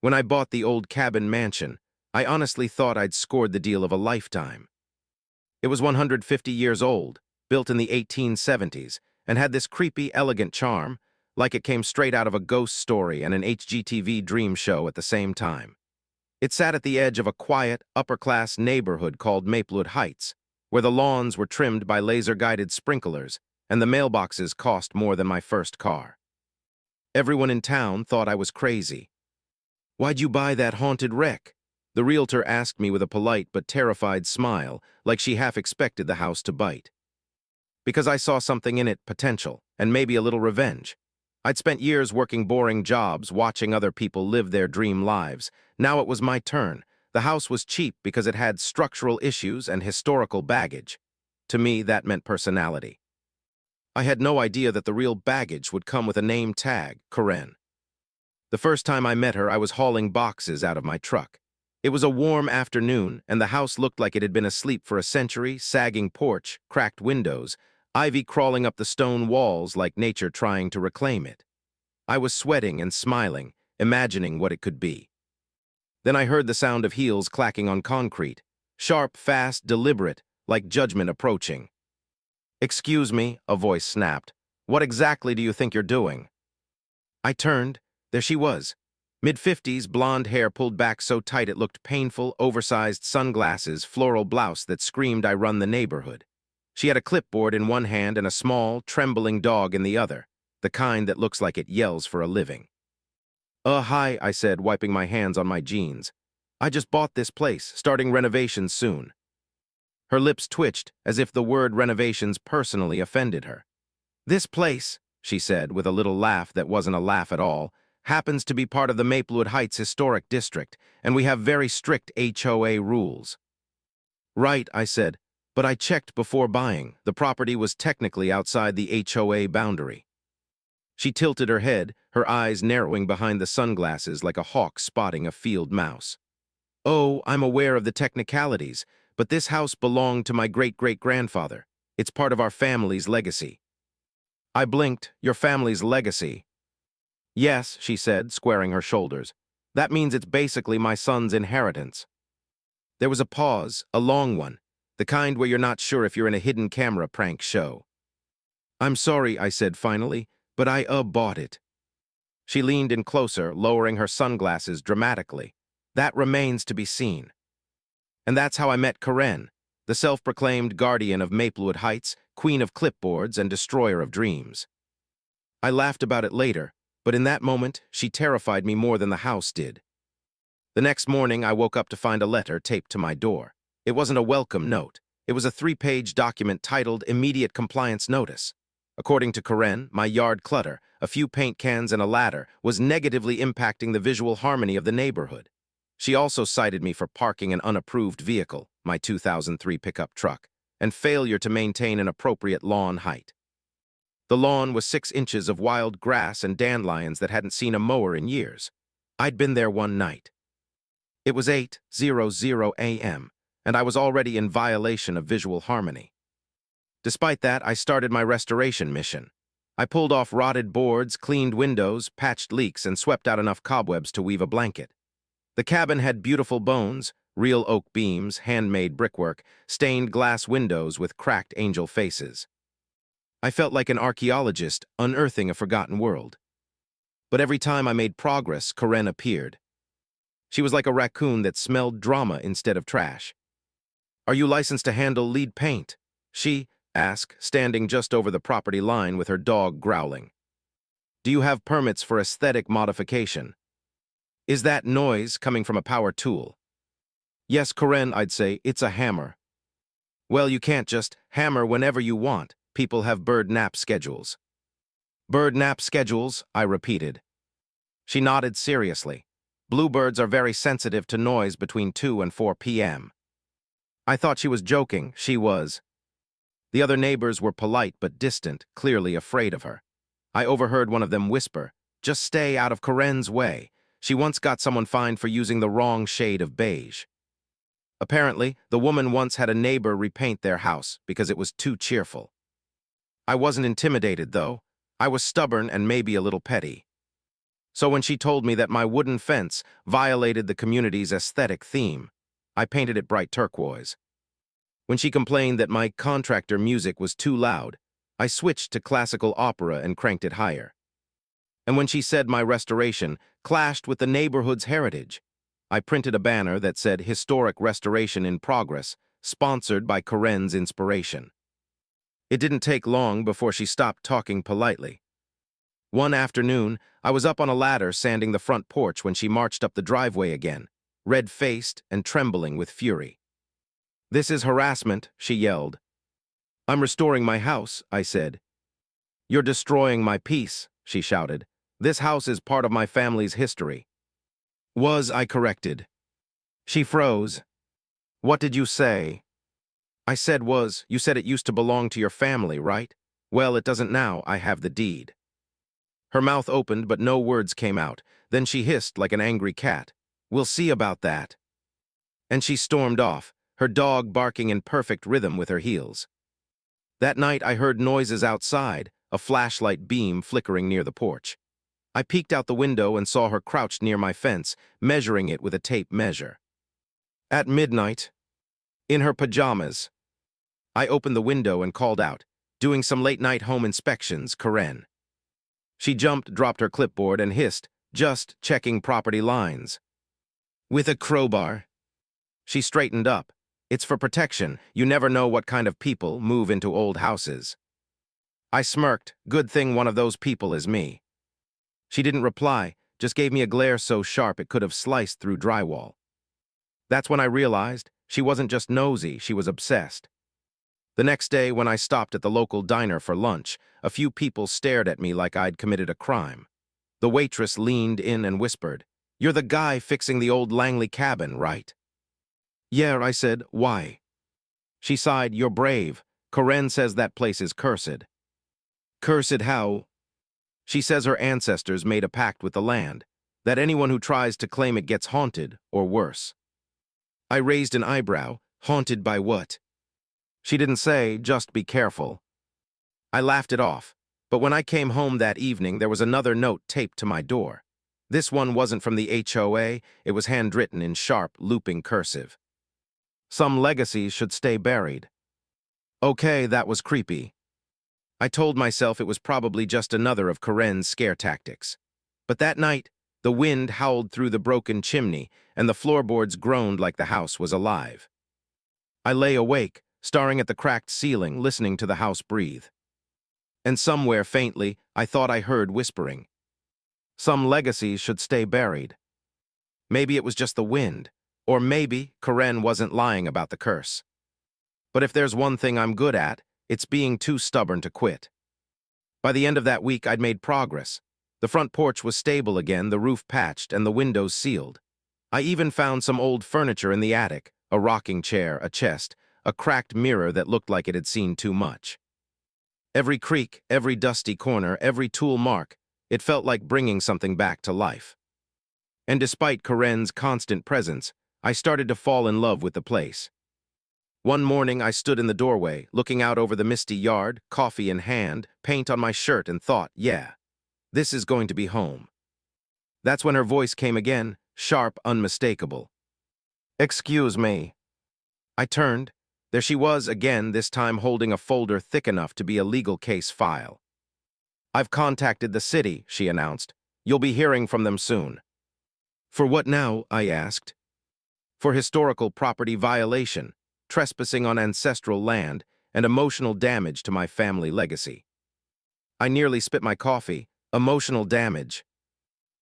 When I bought the old cabin mansion, I honestly thought I'd scored the deal of a lifetime. It was 150 years old, built in the 1870s, and had this creepy, elegant charm, like it came straight out of a ghost story and an HGTV dream show at the same time. It sat at the edge of a quiet, upper-class neighborhood called Maplewood Heights, where the lawns were trimmed by laser-guided sprinklers and the mailboxes cost more than my first car. Everyone in town thought I was crazy. "Why'd you buy that haunted wreck?" The realtor asked me with a polite but terrified smile, like she half expected the house to bite. "Because I saw something in it, potential, and maybe a little revenge. I'd spent years working boring jobs, watching other people live their dream lives. Now it was my turn. The house was cheap because it had structural issues and historical baggage. To me, that meant personality. I had no idea that the real baggage would come with a name tag, Karen. The first time I met her, I was hauling boxes out of my truck. It was a warm afternoon, and the house looked like it had been asleep for a century, sagging porch, cracked windows, ivy crawling up the stone walls like nature trying to reclaim it. I was sweating and smiling, imagining what it could be. Then I heard the sound of heels clacking on concrete, sharp, fast, deliberate, like judgment approaching. "Excuse me," a voice snapped. "What exactly do you think you're doing?" I turned. There she was. Mid-50s, blonde hair pulled back so tight it looked painful, oversized sunglasses, floral blouse that screamed I run the neighborhood. She had a clipboard in one hand and a small, trembling dog in the other, the kind that looks like it yells for a living. Hi," I said, wiping my hands on my jeans. "I just bought this place, starting renovations soon." Her lips twitched, as if the word renovations personally offended her. "This place," she said, with a little laugh that wasn't a laugh at all, "happens to be part of the Maplewood Heights Historic District, and we have very strict HOA rules." "Right," I said, "but I checked before buying. The property was technically outside the HOA boundary." She tilted her head, her eyes narrowing behind the sunglasses like a hawk spotting a field mouse. "Oh, I'm aware of the technicalities, but this house belonged to my great-great-grandfather. It's part of our family's legacy." I blinked. "Your family's legacy?" "Yes," she said, squaring her shoulders. "That means it's basically my son's inheritance." There was a pause, a long one, the kind where you're not sure if you're in a hidden camera prank show. "I'm sorry," I said finally, "but I bought it." She leaned in closer, lowering her sunglasses dramatically. "That remains to be seen." And that's how I met Karen, the self-proclaimed guardian of Maplewood Heights, queen of clipboards and destroyer of dreams. I laughed about it later, but in that moment, she terrified me more than the house did. The next morning, I woke up to find a letter taped to my door. It wasn't a welcome note. It was a 3-page document titled Immediate Compliance Notice. According to Karen, my yard clutter, a few paint cans and a ladder, was negatively impacting the visual harmony of the neighborhood. She also cited me for parking an unapproved vehicle, my 2003 pickup truck, and failure to maintain an appropriate lawn height. The lawn was 6 inches of wild grass and dandelions that hadn't seen a mower in years. I'd been there one night. It was 8:00 a.m., and I was already in violation of visual harmony. Despite that, I started my restoration mission. I pulled off rotted boards, cleaned windows, patched leaks, and swept out enough cobwebs to weave a blanket. The cabin had beautiful bones, real oak beams, handmade brickwork, stained glass windows with cracked angel faces. I felt like an archaeologist unearthing a forgotten world. But every time I made progress, Karen appeared. She was like a raccoon that smelled drama instead of trash. "Are you licensed to handle lead paint?" she asked, standing just over the property line with her dog growling. "Do you have permits for aesthetic modification? Is that noise coming from a power tool?" "Yes, Karen, I'd say. It's a hammer." "Well, you can't just hammer whenever you want. People have bird nap schedules." "Bird nap schedules," I repeated. She nodded seriously. "Bluebirds are very sensitive to noise between 2 and 4 p.m. I thought she was joking. She was. The other neighbors were polite but distant, clearly afraid of her. I overheard one of them whisper, "Just stay out of Karen's way. She once got someone fined for using the wrong shade of beige." Apparently, the woman once had a neighbor repaint their house because it was too cheerful. I wasn't intimidated, though. I was stubborn and maybe a little petty. So when she told me that my wooden fence violated the community's aesthetic theme, I painted it bright turquoise. When she complained that my contractor music was too loud, I switched to classical opera and cranked it higher. And when she said my restoration clashed with the neighborhood's heritage, I printed a banner that said Historic Restoration in Progress, sponsored by Corinne's inspiration. It didn't take long before she stopped talking politely. One afternoon, I was up on a ladder sanding the front porch when she marched up the driveway again, red-faced and trembling with fury. "This is harassment," she yelled. "I'm restoring my house," I said. "You're destroying my peace," she shouted. "This house is part of my family's history." "Was," I corrected. She froze. "What did you say?" I said was, "You said it used to belong to your family, right? Well, it doesn't now. I have the deed." Her mouth opened, but no words came out. Then she hissed like an angry cat. "We'll see about that." And she stormed off, her dog barking in perfect rhythm with her heels. That night I heard noises outside, a flashlight beam flickering near the porch. I peeked out the window and saw her crouched near my fence, measuring it with a tape measure. At midnight, in her pajamas, I opened the window and called out, "Doing some late-night home inspections, Corinne." She jumped, dropped her clipboard, and hissed, "Just checking property lines." With a crowbar. She straightened up. "It's for protection. You never know what kind of people move into old houses." I smirked. Good thing one of those people is me. She didn't reply, just gave me a glare so sharp it could have sliced through drywall. That's when I realized she wasn't just nosy, she was obsessed. The next day, when I stopped at the local diner for lunch, a few people stared at me like I'd committed a crime. The waitress leaned in and whispered, "You're the guy fixing the old Langley cabin, right?" "Yeah," I said. "Why?" She sighed. "You're brave. Corinne says that place is cursed." "Cursed how?" "She says her ancestors made a pact with the land, that anyone who tries to claim it gets haunted, or worse." I raised an eyebrow. "Haunted by what?" She didn't say, "Just be careful." I laughed it off, but when I came home that evening, there was another note taped to my door. This one wasn't from the HOA, it was handwritten in sharp, looping cursive. "Some legacies should stay buried." Okay, that was creepy. I told myself it was probably just another of Corinne's scare tactics. But that night, the wind howled through the broken chimney, and the floorboards groaned like the house was alive. I lay awake, staring at the cracked ceiling, listening to the house breathe. And somewhere, faintly, I thought I heard whispering. Some legacies should stay buried. Maybe it was just the wind, or maybe Corinne wasn't lying about the curse. But if there's one thing I'm good at, it's being too stubborn to quit. By the end of that week, I'd made progress. The front porch was stable again, the roof patched, and the windows sealed. I even found some old furniture in the attic, a rocking chair, a chest, a cracked mirror that looked like it had seen too much. Every creak, every dusty corner, every tool mark, it felt like bringing something back to life. And despite Corinne's constant presence, I started to fall in love with the place. One morning, I stood in the doorway, looking out over the misty yard, coffee in hand, paint on my shirt, and thought, yeah, this is going to be home. That's when her voice came again, sharp, unmistakable. "Excuse me." I turned. There she was again, this time holding a folder thick enough to be a legal case file. "I've contacted the city," she announced. "You'll be hearing from them soon." "For what now?" I asked. "For historical property violation, trespassing on ancestral land, and emotional damage to my family legacy." I nearly spit my coffee. Emotional damage.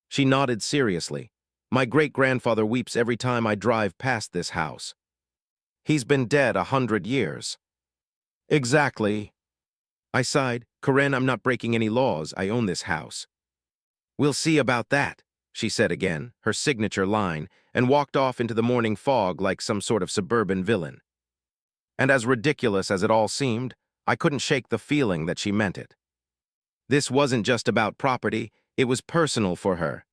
She nodded seriously. "My great-grandfather weeps every time I drive past this house. He's been dead 100 years. "Exactly." I sighed. "Corinne, I'm not breaking any laws. I own this house." "We'll see about that," she said again, her signature line, and walked off into the morning fog like some sort of suburban villain. And as ridiculous as it all seemed, I couldn't shake the feeling that she meant it. This wasn't just about property, it was personal for her.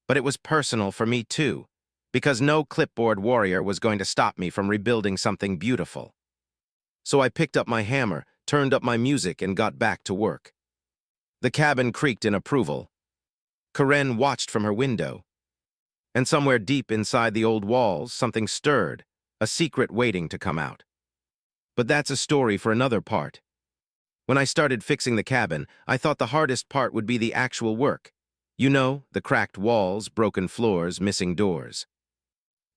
But it was personal for me too, because no clipboard warrior was going to stop me from rebuilding something beautiful. So I picked up my hammer, turned up my music, and got back to work. The cabin creaked in approval. Karen watched from her window, and somewhere deep inside the old walls, something stirred, a secret waiting to come out. But that's a story for another part. When I started fixing the cabin, I thought the hardest part would be the actual work. You know, the cracked walls, broken floors, missing doors.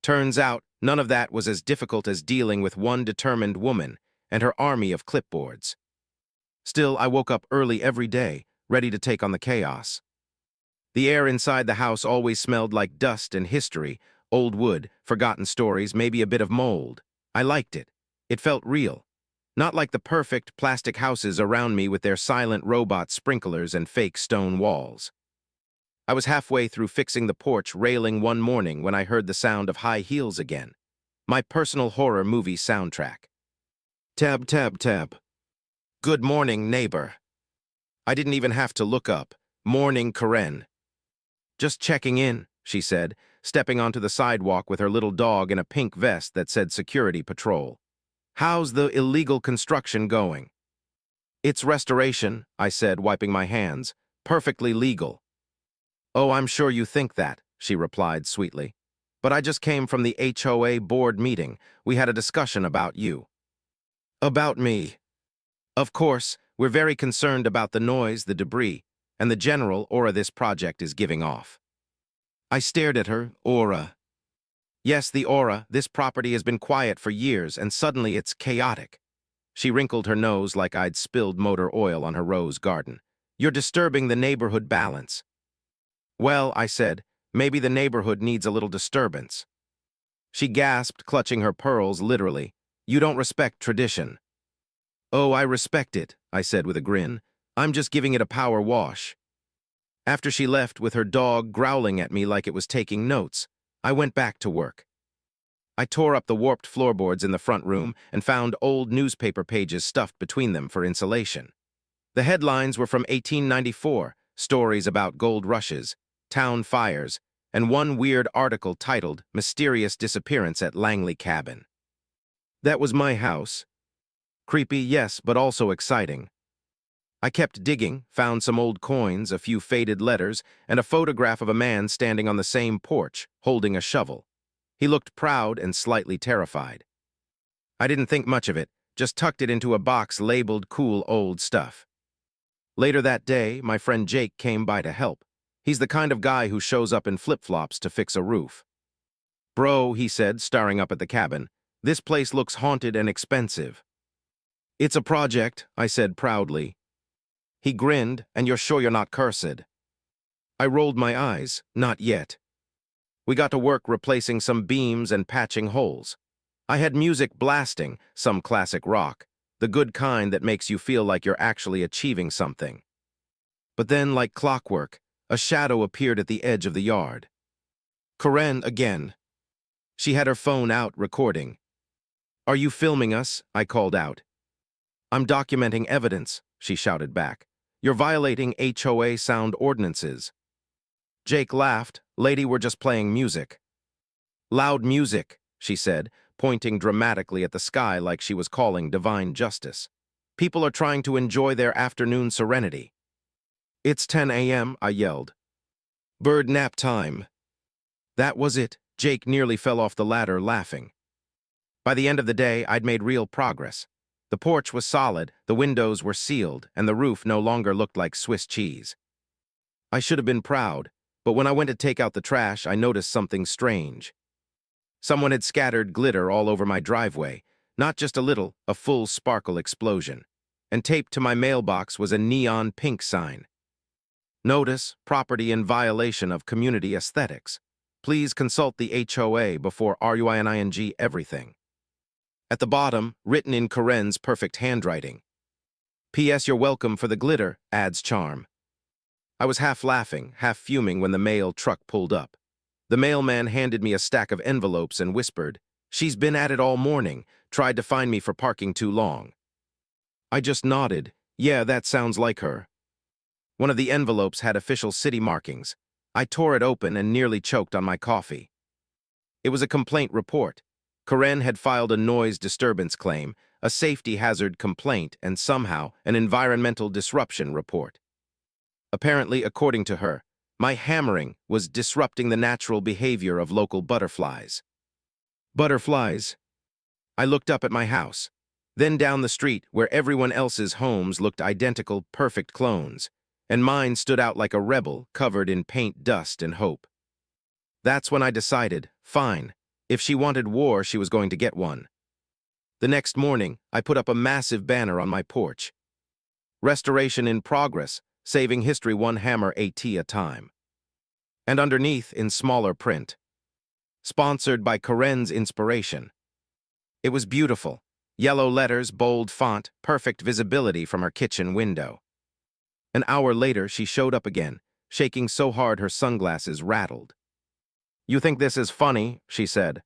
Turns out, none of that was as difficult as dealing with one determined woman and her army of clipboards. Still, I woke up early every day, ready to take on the chaos. The air inside the house always smelled like dust and history, old wood, forgotten stories, maybe a bit of mold. I liked it. It felt real. Not like the perfect plastic houses around me with their silent robot sprinklers and fake stone walls. I was halfway through fixing the porch railing one morning when I heard the sound of high heels again. My personal horror movie soundtrack. Tab, tab, tab. Good morning, neighbor. I didn't even have to look up. Morning, Karen. Just checking in, she said, stepping onto the sidewalk with her little dog in a pink vest that said Security Patrol. How's the illegal construction going? It's restoration, I said, wiping my hands. Perfectly legal. Oh, I'm sure you think that, she replied sweetly. But I just came from the HOA board meeting. We had a discussion about you. About me. Of course, we're very concerned about the noise, the debris, and the general aura this project is giving off. I stared at her. Aura. Yes, the aura. This property has been quiet for years, and suddenly it's chaotic. She wrinkled her nose like I'd spilled motor oil on her rose garden. You're disturbing the neighborhood balance. Well, I said, maybe the neighborhood needs a little disturbance. She gasped, clutching her pearls literally. You don't respect tradition. Oh, I respect it, I said with a grin. I'm just giving it a power wash. After she left with her dog growling at me like it was taking notes, I went back to work. I tore up the warped floorboards in the front room and found old newspaper pages stuffed between them for insulation. The headlines were from 1894, stories about gold rushes, town fires, and one weird article titled Mysterious Disappearance at Langley Cabin. That was my house. Creepy, yes, but also exciting. I kept digging, found some old coins, a few faded letters, and a photograph of a man standing on the same porch, holding a shovel. He looked proud and slightly terrified. I didn't think much of it, just tucked it into a box labeled cool old stuff. Later that day, my friend Jake came by to help. He's the kind of guy who shows up in flip-flops to fix a roof. Bro, he said, staring up at the cabin, this place looks haunted and expensive. It's a project, I said proudly. He grinned, and you're sure you're not cursed? I rolled my eyes, not yet. We got to work replacing some beams and patching holes. I had music blasting, some classic rock, the good kind that makes you feel like you're actually achieving something. But then, like clockwork, a shadow appeared at the edge of the yard. Karen again. She had her phone out, recording. Are you filming us? I called out. I'm documenting evidence, she shouted back. You're violating HOA sound ordinances. Jake laughed. Lady, we're just playing music. Loud music, she said, pointing dramatically at the sky like she was calling divine justice. People are trying to enjoy their afternoon serenity. It's 10 a.m., I yelled. Bird nap time. That was it. Jake nearly fell off the ladder laughing. By the end of the day, I'd made real progress. The porch was solid, the windows were sealed, and the roof no longer looked like Swiss cheese. I should have been proud, but when I went to take out the trash, I noticed something strange. Someone had scattered glitter all over my driveway, not just a little, a full sparkle explosion. And taped to my mailbox was a neon pink sign. Notice, property in violation of community aesthetics. Please consult the HOA before ruining everything. At the bottom, written in Karen's perfect handwriting. P.S. You're welcome for the glitter, adds charm. I was half laughing, half fuming when the mail truck pulled up. The mailman handed me a stack of envelopes and whispered, She's been at it all morning, tried to find me for parking too long. I just nodded. Yeah, that sounds like her. One of the envelopes had official city markings. I tore it open and nearly choked on my coffee. It was a complaint report. Karen had filed a noise disturbance claim, a safety hazard complaint, and somehow an environmental disruption report. Apparently, according to her, My hammering was disrupting the natural behavior of local butterflies. Butterflies. I looked up at my house, then down the street where everyone else's homes looked identical, perfect clones, and mine stood out like a rebel covered in paint, dust, and hope. That's when I decided, fine, if she wanted war, she was going to get one. The next morning, I put up a massive banner on my porch. Restoration in progress, saving history one hammer at a time. And underneath, in smaller print, sponsored by Karen's inspiration. It was beautiful. Yellow letters, bold font, perfect visibility from her kitchen window. An hour later, she showed up again, shaking so hard her sunglasses rattled. "You think this is funny?" she said.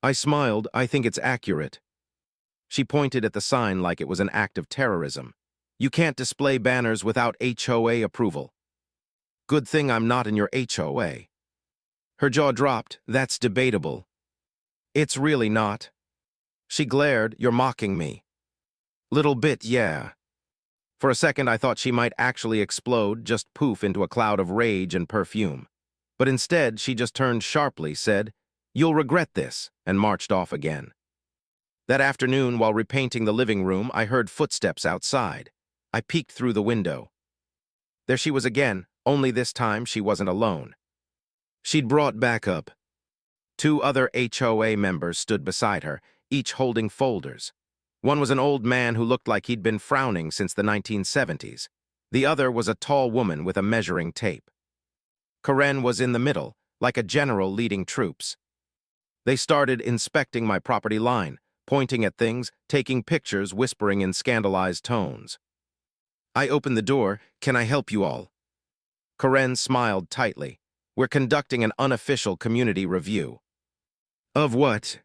I smiled. "I think it's accurate." She pointed at the sign like it was an act of terrorism. "You can't display banners without HOA approval." "Good thing I'm not in your HOA." Her jaw dropped. "That's debatable." "It's really not." She glared. "You're mocking me." "Little bit, yeah." For a second, I thought she might actually explode, just poof into a cloud of rage and perfume. But instead, she just turned sharply, said, "You'll regret this," and marched off again. That afternoon, while repainting the living room, I heard footsteps outside. I peeked through the window. There she was again, only this time she wasn't alone. She'd brought backup. Two other HOA members stood beside her, each holding folders. One was an old man who looked like he'd been frowning since the 1970s. The other was a tall woman with a measuring tape. Karen was in the middle, like a general leading troops. They started inspecting my property line, pointing at things, taking pictures, whispering in scandalized tones. I opened the door. "Can I help you all?" Karen smiled tightly. "We're conducting an unofficial community review." "Of what?"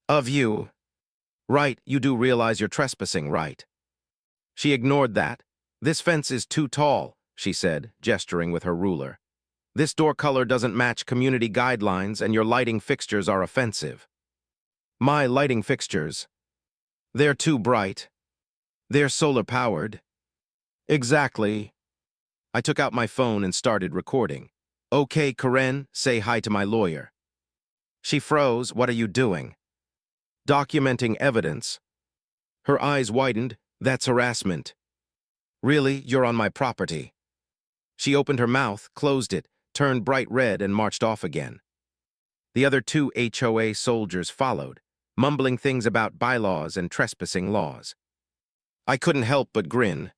"Of you." "Right, you do realize you're trespassing, right?" She ignored that. "This fence is too tall," she said, gesturing with her ruler. "This door color doesn't match community guidelines, and your lighting fixtures are offensive." "My lighting fixtures? They're too bright. They're solar-powered." "Exactly." I took out my phone and started recording. "Okay, Karen, say hi to my lawyer." She froze. "What are you doing?" "Documenting evidence." Her eyes widened. "That's harassment." "Really? You're on my property." She opened her mouth, closed it, turned bright red, and marched off again. The other two HOA soldiers followed, mumbling things about bylaws and trespassing laws. I couldn't help but grin.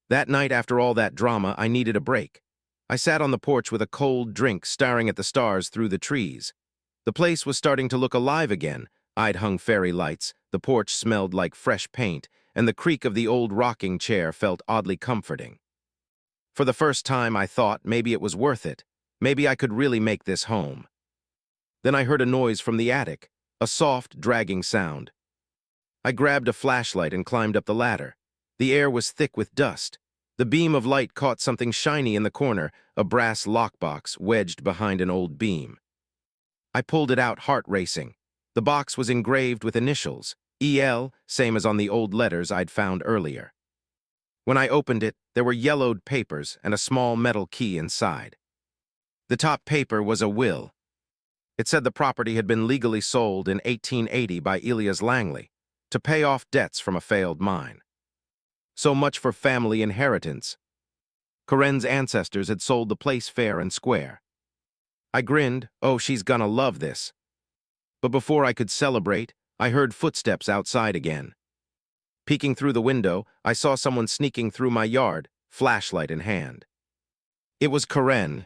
That night, after all that drama, I needed a break. I sat on the porch with a cold drink, staring at the stars through the trees. The place was starting to look alive again. I'd hung fairy lights, the porch smelled like fresh paint, and the creak of the old rocking chair felt oddly comforting. For the first time, I thought maybe it was worth it. Maybe I could really make this home. Then I heard a noise from the attic, a soft, dragging sound. I grabbed a flashlight and climbed up the ladder. The air was thick with dust. The beam of light caught something shiny in the corner, a brass lockbox wedged behind an old beam. I pulled it out, heart racing. The box was engraved with initials, EL, same as on the old letters I'd found earlier. When I opened it, there were yellowed papers and a small metal key inside. The top paper was a will. It said the property had been legally sold in 1880 by Elias Langley to pay off debts from a failed mine. So much for family inheritance. Karen's ancestors had sold the place fair and square. I grinned. "Oh, she's gonna love this." But before I could celebrate, I heard footsteps outside again. Peeking through the window, I saw someone sneaking through my yard, flashlight in hand. It was Karen.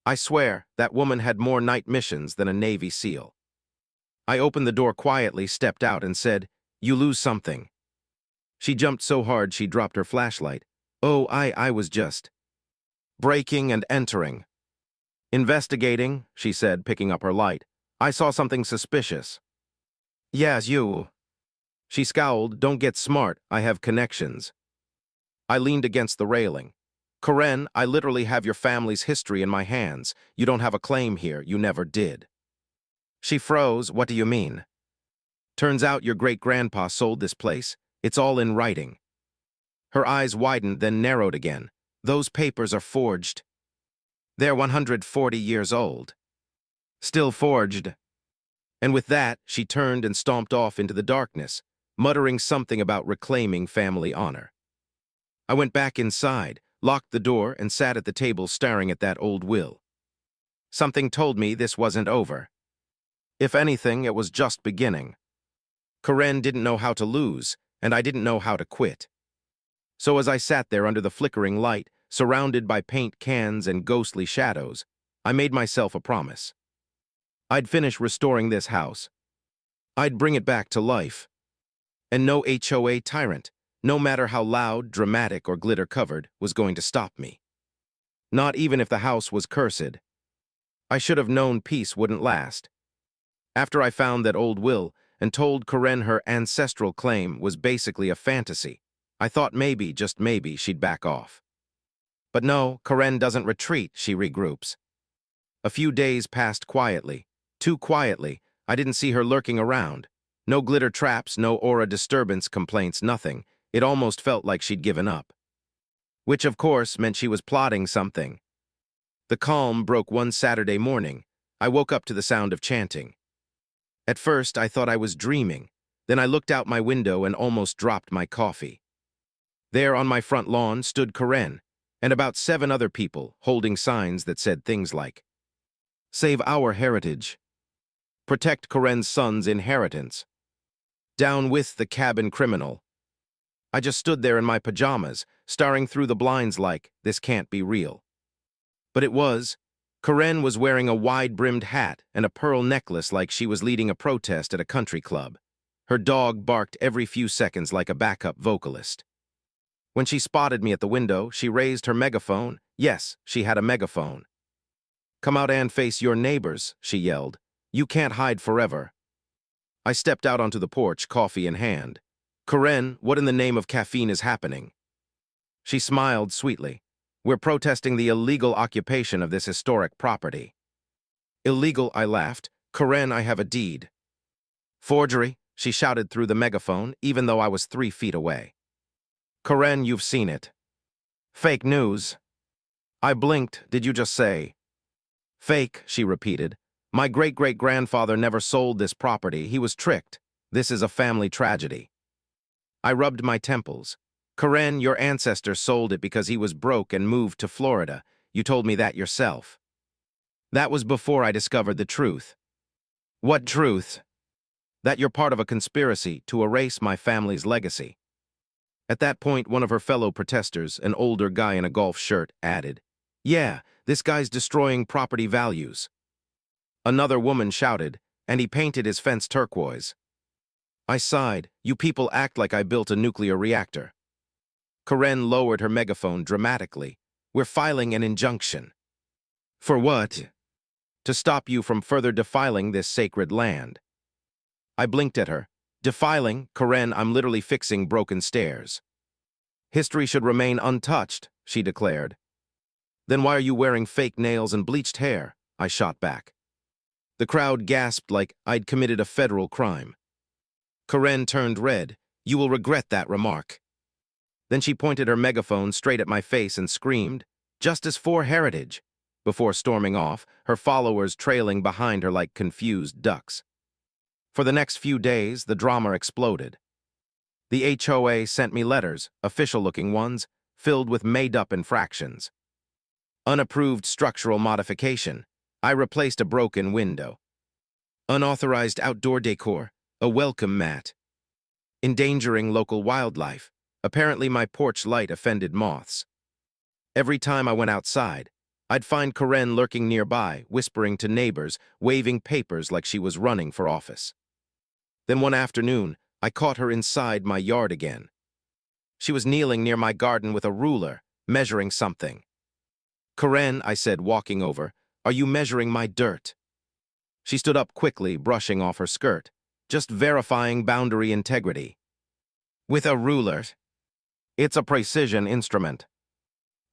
I swear, that woman had more night missions than a Navy SEAL. I opened the door quietly, stepped out, and said, "You lose something." She jumped so hard she dropped her flashlight. "Oh, I was just breaking and entering." "Investigating," she said, picking up her light. "I saw something suspicious." "Yes, you." She scowled. "Don't get smart. I have connections." I leaned against the railing. "Karen, I literally have your family's history in my hands. You don't have a claim here. You never did." She froze. "What do you mean?" "Turns out your great-grandpa sold this place. It's all in writing." Her eyes widened, then narrowed again. "Those papers are forged." They're 140 years old. Still forged. And with that, she turned and stomped off into the darkness, muttering something about reclaiming family honor. I went back inside, locked the door, and sat at the table staring at that old will. Something told me this wasn't over. If anything, it was just beginning. Karen didn't know how to lose, and I didn't know how to quit. So as I sat there under the flickering light, surrounded by paint cans and ghostly shadows, I made myself a promise. I'd finish restoring this house. I'd bring it back to life. And no HOA tyrant, no matter how loud, dramatic, or glitter-covered, was going to stop me. Not even if the house was cursed. I should have known peace wouldn't last. After I found that old will and told Karen her ancestral claim was basically a fantasy, I thought maybe, just maybe, she'd back off. But no, Karen doesn't retreat, she regroups. A few days passed quietly. Too quietly, I didn't see her lurking around. No glitter traps, no aura disturbance complaints, nothing. It almost felt like she'd given up. Which, of course, meant she was plotting something. The calm broke one Saturday morning. I woke up to the sound of chanting. At first, I thought I was dreaming. Then I looked out my window and almost dropped my coffee. There on my front lawn stood Karen, and about 7 other people holding signs that said things like, "Save our heritage. Protect Karen's son's inheritance. Down with the cabin criminal." I just stood there in my pajamas, staring through the blinds like, this can't be real. But it was. Karen was wearing a wide-brimmed hat and a pearl necklace like she was leading a protest at a country club. Her dog barked every few seconds like a backup vocalist. When she spotted me at the window, she raised her megaphone. Yes, she had a megaphone. "Come out and face your neighbors," she yelled. "You can't hide forever." I stepped out onto the porch, coffee in hand. "Karen, what in the name of caffeine is happening?" She smiled sweetly. "We're protesting the illegal occupation of this historic property." "Illegal," I laughed. "Karen, I have a deed." "Forgery," she shouted through the megaphone, even though I was 3 feet away. "Karen, you've seen it." "Fake news." I blinked. "Did you just say?" "Fake," she repeated. "My great-great-grandfather never sold this property. He was tricked. This is a family tragedy." I rubbed my temples. "Karen, your ancestor sold it because he was broke and moved to Florida. You told me that yourself." "That was before I discovered the truth." "What truth?" "That you're part of a conspiracy to erase my family's legacy." At that point, one of her fellow protesters, an older guy in a golf shirt, added, "Yeah, this guy's destroying property values." Another woman shouted, "And he painted his fence turquoise." I sighed. "You people act like I built a nuclear reactor." Karen lowered her megaphone dramatically. "We're filing an injunction." "For what?" "To stop you from further defiling this sacred land." I blinked at her. "Defiling? Karen, I'm literally fixing broken stairs." "History should remain untouched," she declared. "Then why are you wearing fake nails and bleached hair?" I shot back. The crowd gasped like I'd committed a federal crime. Karen turned red. "You will regret that remark." Then she pointed her megaphone straight at my face and screamed, "Justice for heritage," before storming off, her followers trailing behind her like confused ducks. For the next few days, the drama exploded. The HOA sent me letters, official-looking ones, filled with made-up infractions. Unapproved structural modification. I replaced a broken window. Unauthorized outdoor decor. A welcome mat. Endangering local wildlife. Apparently my porch light offended moths. Every time I went outside, I'd find Karen lurking nearby, whispering to neighbors, waving papers like she was running for office. Then one afternoon, I caught her inside my yard again. She was kneeling near my garden with a ruler, measuring something. "Karen," I said, walking over, "are you measuring my dirt?" She stood up quickly, brushing off her skirt, just verifying boundary integrity. "With a ruler?" "It's a precision instrument."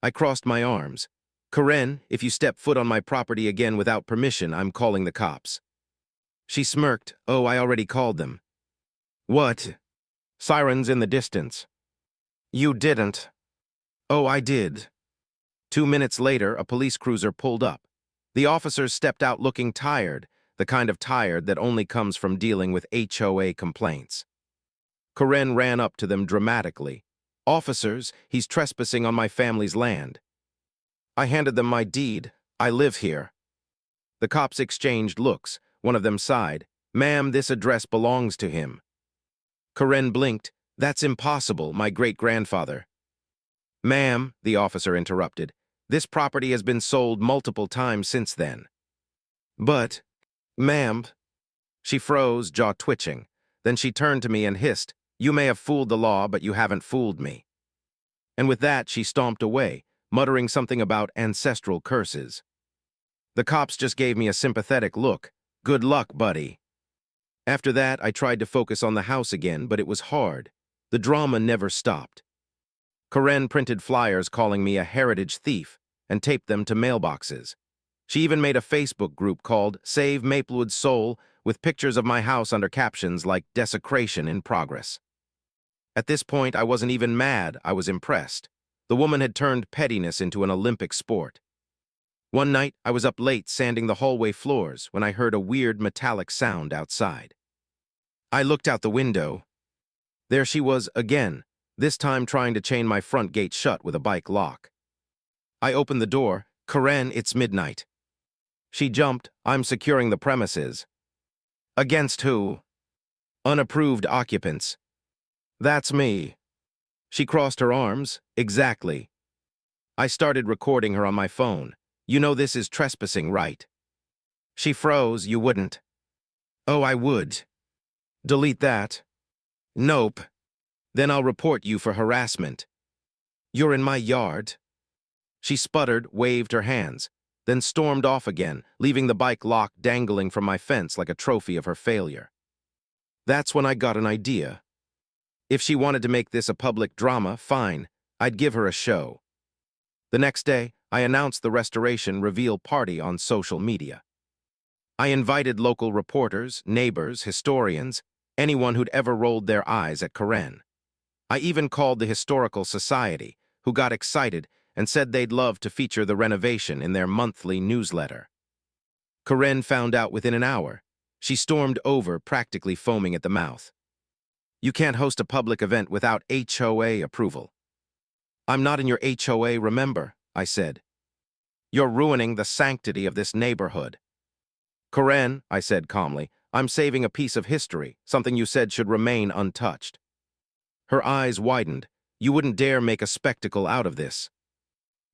I crossed my arms. "Karen, if you step foot on my property again without permission, I'm calling the cops." She smirked. "Oh, I already called them." "What?" "Sirens in the distance." "You didn't." "Oh, I did." 2 minutes later, a police cruiser pulled up. The officers stepped out looking tired, the kind of tired that only comes from dealing with HOA complaints. Karen ran up to them dramatically. "Officers, he's trespassing on my family's land." I handed them my deed. "I live here." The cops exchanged looks. One of them sighed. "Ma'am, this address belongs to him." Karen blinked. "That's impossible, my great-grandfather." "Ma'am," the officer interrupted, "this property has been sold multiple times since then." "But, ma'am." She froze, jaw twitching. Then she turned to me and hissed, "You may have fooled the law, but you haven't fooled me." And with that, she stomped away, muttering something about ancestral curses. The cops just gave me a sympathetic look. "Good luck, buddy." After that, I tried to focus on the house again, but it was hard. The drama never stopped. Karen printed flyers calling me a heritage thief and taped them to mailboxes. She even made a Facebook group called Save Maplewood's Soul with pictures of my house under captions like "Desecration in Progress." At this point, I wasn't even mad, I was impressed. The woman had turned pettiness into an Olympic sport. One night, I was up late sanding the hallway floors when I heard a weird metallic sound outside. I looked out the window. There she was again, this time trying to chain my front gate shut with a bike lock. I opened the door. "Karen, it's midnight." She jumped. "I'm securing the premises." "Against who?" "Unapproved occupants." "That's me." She crossed her arms. "Exactly." I started recording her on my phone. "You know this is trespassing, right?" She froze. "You wouldn't." "Oh, I would." "Delete that." "Nope." "Then I'll report you for harassment." "You're in my yard." She sputtered, waved her hands, then stormed off again, leaving the bike lock dangling from my fence like a trophy of her failure. That's when I got an idea. If she wanted to make this a public drama, fine, I'd give her a show. The next day, I announced the restoration reveal party on social media. I invited local reporters, neighbors, historians, anyone who'd ever rolled their eyes at Karen. I even called the Historical Society, who got excited and said they'd love to feature the renovation in their monthly newsletter. Karen found out within an hour. She stormed over, practically foaming at the mouth. "You can't host a public event without HOA approval." "I'm not in your HOA, remember," I said. "You're ruining the sanctity of this neighborhood." "Karen," I said calmly, "I'm saving a piece of history, something you said should remain untouched." Her eyes widened. "You wouldn't dare make a spectacle out of this."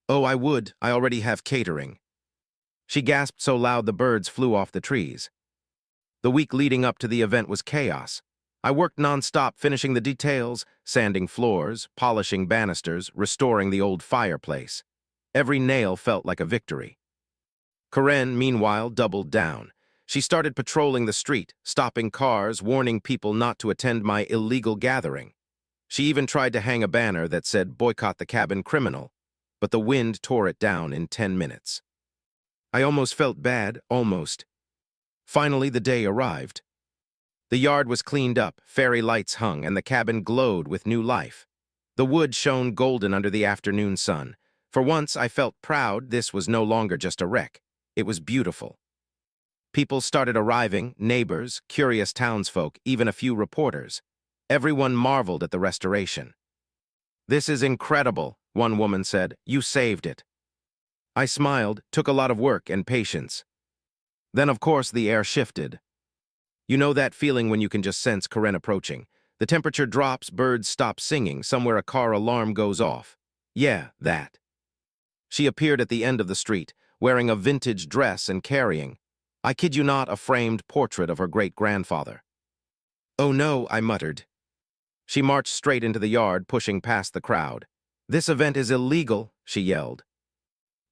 "Oh, I would. I already have catering." She gasped so loud the birds flew off the trees. The week leading up to the event was chaos. I worked nonstop finishing the details, sanding floors, polishing banisters, restoring the old fireplace. Every nail felt like a victory. Karen, meanwhile, doubled down. She started patrolling the street, stopping cars, warning people not to attend my illegal gathering. She even tried to hang a banner that said "Boycott the Cabin Criminal," but the wind tore it down in 10 minutes. I almost felt bad, almost. Finally, the day arrived. The yard was cleaned up, fairy lights hung, and the cabin glowed with new life. The wood shone golden under the afternoon sun. For once, I felt proud. This was no longer just a wreck. It was beautiful. People started arriving, neighbors, curious townsfolk, even a few reporters. Everyone marveled at the restoration. "This is incredible," one woman said. "You saved it." I smiled. "Took a lot of work and patience." Then, of course, the air shifted. You know that feeling when you can just sense Karen approaching. The temperature drops, birds stop singing, somewhere a car alarm goes off. Yeah, that. She appeared at the end of the street, wearing a vintage dress and carrying, I kid you not, a framed portrait of her great-grandfather. "Oh no," I muttered. She marched straight into the yard, pushing past the crowd. "This event is illegal," she yelled.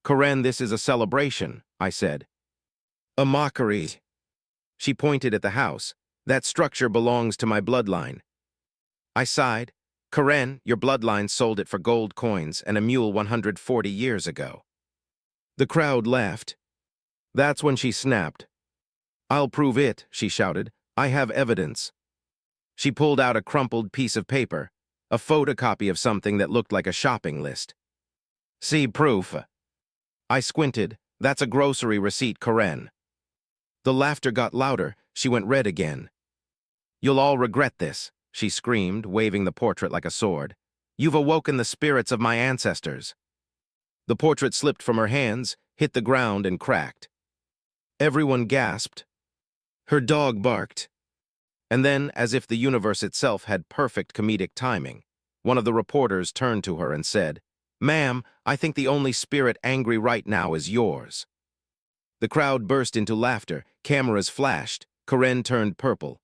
"Karen, this is a celebration," I said. "A mockery." She pointed at the house. "That structure belongs to my bloodline." I sighed. "Karen, your bloodline sold it for gold coins and a mule 140 years ago." The crowd laughed. That's when she snapped. "I'll prove it," she shouted. "I have evidence." She pulled out a crumpled piece of paper, a photocopy of something that looked like a shopping list. "See proof." I squinted. That's a grocery receipt, Karen. The laughter got louder. She went red again. You'll all regret this, she screamed, waving the portrait like a sword. You've awoken the spirits of my ancestors. The portrait slipped from her hands, hit the ground, and cracked. Everyone gasped. Her dog barked. And then, as if the universe itself had perfect comedic timing, one of the reporters turned to her and said, Ma'am, I think the only spirit angry right now is yours. The crowd burst into laughter, cameras flashed, Karen turned purple.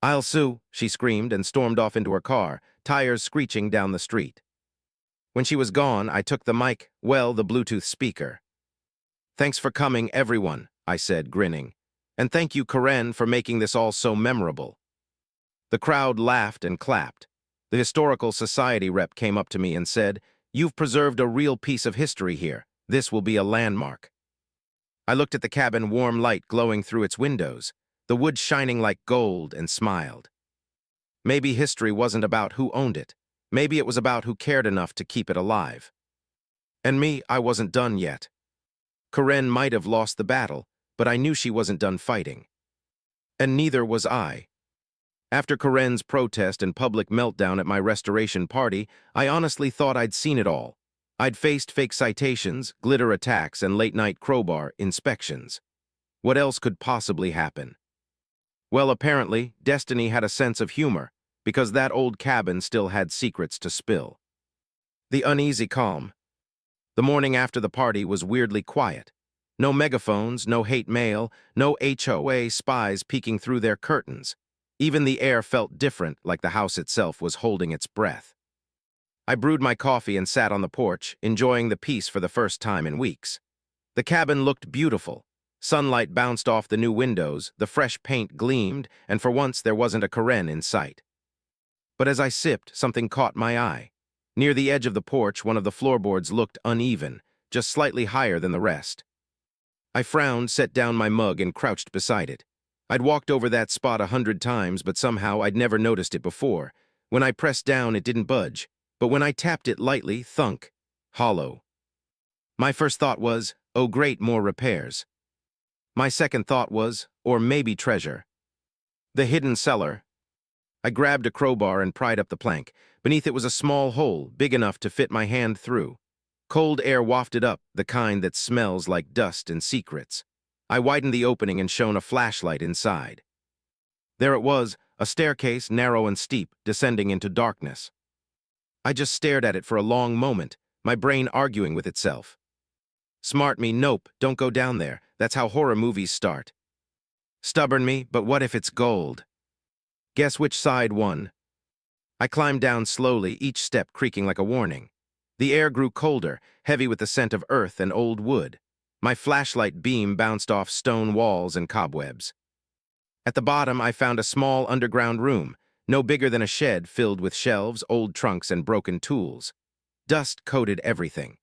I'll sue, she screamed and stormed off into her car, tires screeching down the street. When she was gone, I took the mic, the Bluetooth speaker. Thanks for coming, everyone, I said, grinning. And thank you, Karen, for making this all so memorable. The crowd laughed and clapped. The Historical Society rep came up to me and said, You've preserved a real piece of history here. This will be a landmark. I looked at the cabin, warm light glowing through its windows, the wood shining like gold, and smiled. Maybe history wasn't about who owned it. Maybe it was about who cared enough to keep it alive. And me, I wasn't done yet. Karen might have lost the battle, but I knew she wasn't done fighting. And neither was I. After Karen's protest and public meltdown at my restoration party, I honestly thought I'd seen it all. I'd faced fake citations, glitter attacks, and late-night crowbar inspections. What else could possibly happen? Well, apparently, destiny had a sense of humor, because that old cabin still had secrets to spill. The uneasy calm. The morning after the party was weirdly quiet. No megaphones, no hate mail, no HOA spies peeking through their curtains. Even the air felt different, like the house itself was holding its breath. I brewed my coffee and sat on the porch, enjoying the peace for the first time in weeks. The cabin looked beautiful. Sunlight bounced off the new windows, the fresh paint gleamed, and for once there wasn't a Karen in sight. But as I sipped, something caught my eye. Near the edge of the porch, one of the floorboards looked uneven, just slightly higher than the rest. I frowned, set down my mug, and crouched beside it. I'd walked over that spot 100 times, but somehow I'd never noticed it before. When I pressed down, it didn't budge. But when I tapped it lightly, thunk, hollow. My first thought was, oh great, more repairs. My second thought was, or maybe treasure. The hidden cellar. I grabbed a crowbar and pried up the plank. Beneath it was a small hole, big enough to fit my hand through. Cold air wafted up, the kind that smells like dust and secrets. I widened the opening and shone a flashlight inside. There it was, a staircase, narrow and steep, descending into darkness. I just stared at it for a long moment, my brain arguing with itself. Smart me, nope, don't go down there. That's how horror movies start. Stubborn me, but what if it's gold? Guess which side won? I climbed down slowly, each step creaking like a warning. The air grew colder, heavy with the scent of earth and old wood. My flashlight beam bounced off stone walls and cobwebs. At the bottom, I found a small underground room, no bigger than a shed filled with shelves, old trunks, and broken tools. Dust coated everything.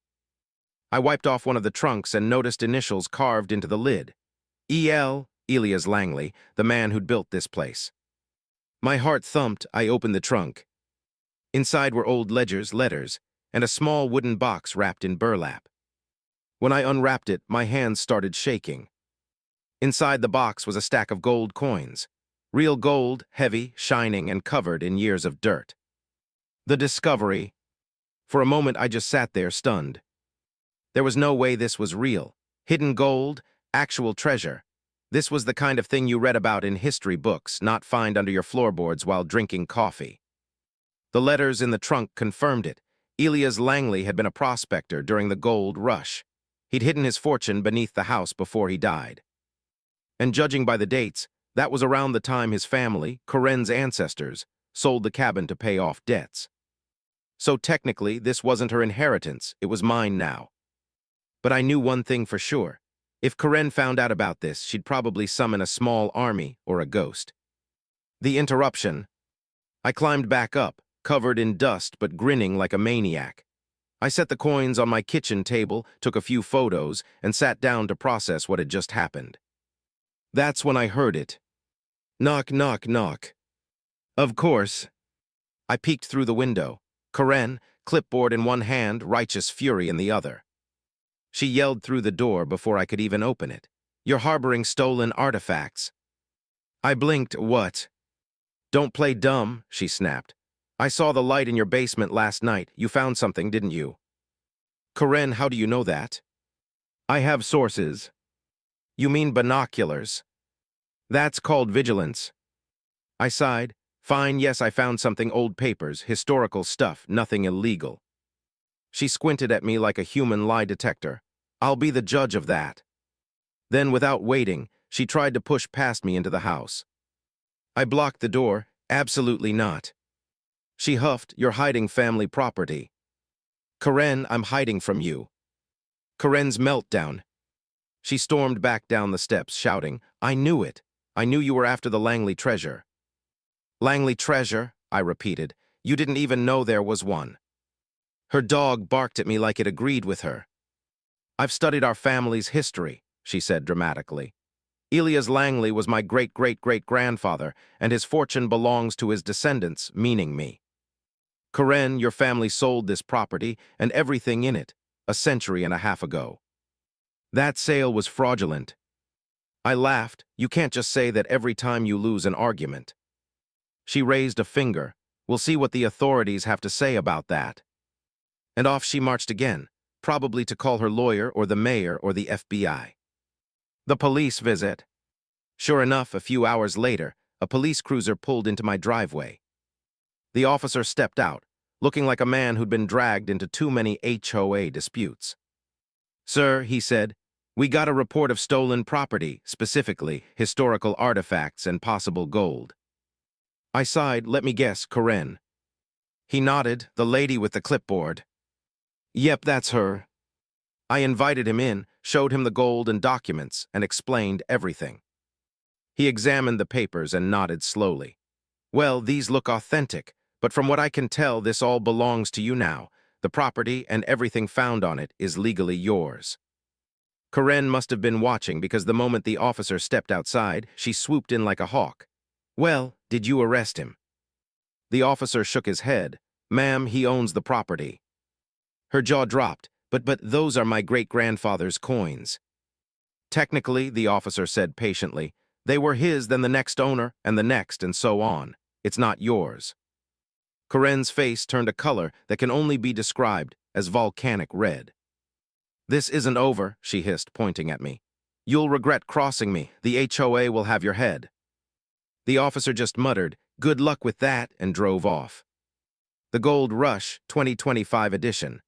I wiped off one of the trunks and noticed initials carved into the lid. E.L., Elias Langley, the man who'd built this place. My heart thumped. I opened the trunk. Inside were old ledgers, letters, and a small wooden box wrapped in burlap. When I unwrapped it, my hands started shaking. Inside the box was a stack of gold coins. Real gold, heavy, shining, and covered in years of dirt. The discovery. For a moment, I just sat there, stunned. There was no way this was real. Hidden gold, actual treasure. This was the kind of thing you read about in history books, not find under your floorboards while drinking coffee. The letters in the trunk confirmed it. Elias Langley had been a prospector during the gold rush. He'd hidden his fortune beneath the house before he died. And judging by the dates, that was around the time his family, Karen's ancestors, sold the cabin to pay off debts. So technically, this wasn't her inheritance, it was mine now. But I knew one thing for sure. If Karen found out about this, she'd probably summon a small army or a ghost. The interruption. I climbed back up, covered in dust but grinning like a maniac. I set the coins on my kitchen table, took a few photos, and sat down to process what had just happened. That's when I heard it. Knock, knock, knock. Of course. I peeked through the window. Karen, clipboard in one hand, righteous fury in the other. She yelled through the door before I could even open it. "You're harboring stolen artifacts." I blinked. "What?" "Don't play dumb," she snapped. "I saw the light in your basement last night. You found something, didn't you?" "Karen, how do you know that?" "I have sources." "You mean binoculars?" "That's called vigilance." I sighed. "Fine, yes, I found something, old papers, historical stuff, nothing illegal." She squinted at me like a human lie detector. "I'll be the judge of that." Then, without waiting, she tried to push past me into the house. I blocked the door. "Absolutely not." She huffed. "You're hiding family property." "Karen, I'm hiding from you." Karen's meltdown. She stormed back down the steps, shouting, "I knew it. I knew you were after the Langley treasure." "Langley treasure?" I repeated. "You didn't even know there was one." Her dog barked at me like it agreed with her. "I've studied our family's history," she said dramatically. "Elias Langley was my great-great-great-grandfather, and his fortune belongs to his descendants, meaning me. Karen, your family sold this property and everything in it a century and a half ago. That sale was fraudulent." I laughed. "You can't just say that every time you lose an argument." She raised a finger. "We'll see what the authorities have to say about that." And off she marched again, probably to call her lawyer or the mayor or the FBI. The police visit. Sure enough, a few hours later, a police cruiser pulled into my driveway. The officer stepped out, looking like a man who'd been dragged into too many HOA disputes. "Sir," he said, "we got a report of stolen property, specifically historical artifacts and possible gold." I sighed. "Let me guess, Karen." He nodded. "The lady with the clipboard." "Yep, that's her." I invited him in, showed him the gold and documents, and explained everything. He examined the papers and nodded slowly. "Well, these look authentic, but from what I can tell, this all belongs to you now. The property and everything found on it is legally yours." Karen must have been watching because the moment the officer stepped outside, she swooped in like a hawk. "Well, did you arrest him?" The officer shook his head. "Ma'am, he owns the property." Her jaw dropped. But those are my great-grandfather's coins." "Technically," the officer said patiently, "they were his, then the next owner, and the next, and so on. It's not yours." Karen's face turned a color that can only be described as volcanic red. "This isn't over," she hissed, pointing at me. "You'll regret crossing me. The HOA will have your head." The officer just muttered, "Good luck with that," and drove off. The Gold Rush, 2025 edition.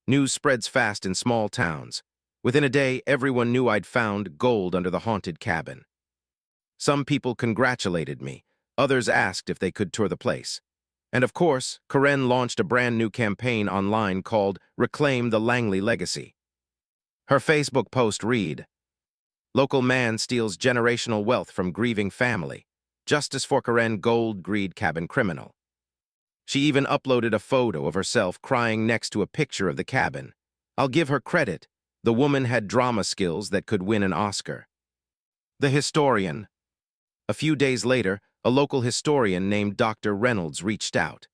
News spreads fast in small towns. Within a day, everyone knew I'd found gold under the haunted cabin. Some people congratulated me. Others asked if they could tour the place. And of course, Karen launched a brand new campaign online called Reclaim the Langley Legacy. Her Facebook post read, "Local man steals generational wealth from grieving family. Justice for Karen Gold Greed Cabin Criminal." She even uploaded a photo of herself crying next to a picture of the cabin. I'll give her credit. The woman had drama skills that could win an Oscar. The historian. A few days later, a local historian named Dr. Reynolds reached out.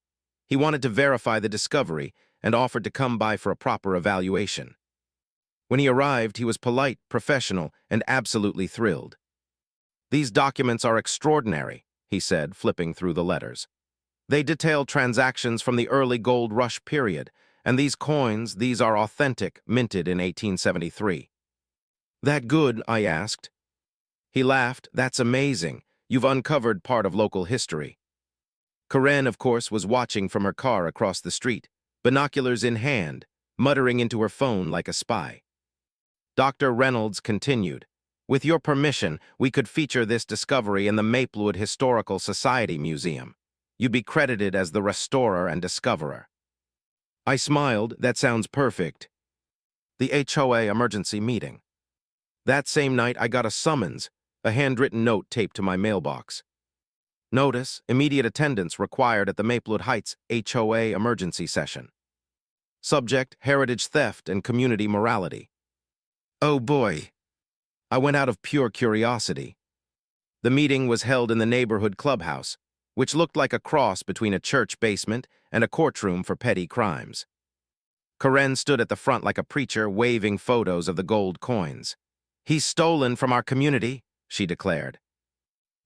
He wanted to verify the discovery and offered to come by for a proper evaluation. When he arrived, he was polite, professional, and absolutely thrilled. "These documents are extraordinary," he said, flipping through the letters. "They detail transactions from the early gold rush period, and these coins, these are authentic, minted in 1873. "That good?" I asked. He laughed. "That's amazing. You've uncovered part of local history." Karen, of course, was watching from her car across the street, binoculars in hand, muttering into her phone like a spy. Dr. Reynolds continued, "With your permission, we could feature this discovery in the Maplewood Historical Society Museum. You'd be credited as the restorer and discoverer." I smiled. "That sounds perfect." The HOA emergency meeting. That same night, I got a summons, a handwritten note taped to my mailbox. Notice, immediate attendance required at the Maplewood Heights HOA emergency session. Subject, heritage theft and community morality. Oh boy. I went out of pure curiosity. The meeting was held in the neighborhood clubhouse, which looked like a cross between a church basement and a courtroom for petty crimes. Karen stood at the front like a preacher, waving photos of the gold coins. "He's stolen from our community," she declared.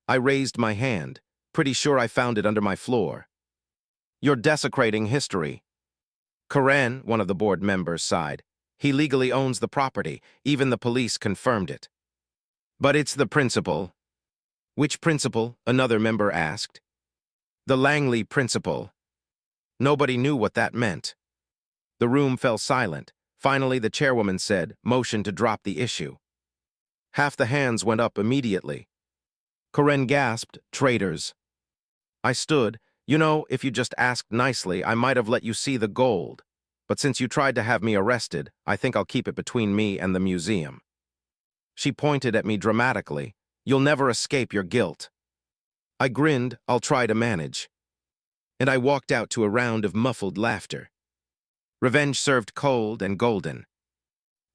I raised my hand, pretty sure I found it under my floor. "You're desecrating history." Karen, one of the board members, sighed. "He legally owns the property. Even the police confirmed it." "But it's the principle." "Which principle?" another member asked. "The Langley principle." Nobody knew what that meant. The room fell silent. Finally, the chairwoman said, "Motion to drop the issue." Half the hands went up immediately. Karen gasped, "Traitors." I stood. "You know, if you just asked nicely, I might have let you see the gold. But since you tried to have me arrested, I think I'll keep it between me and the museum." She pointed at me dramatically. "You'll never escape your guilt." I grinned. "I'll try to manage." And I walked out to a round of muffled laughter. Revenge served cold and golden.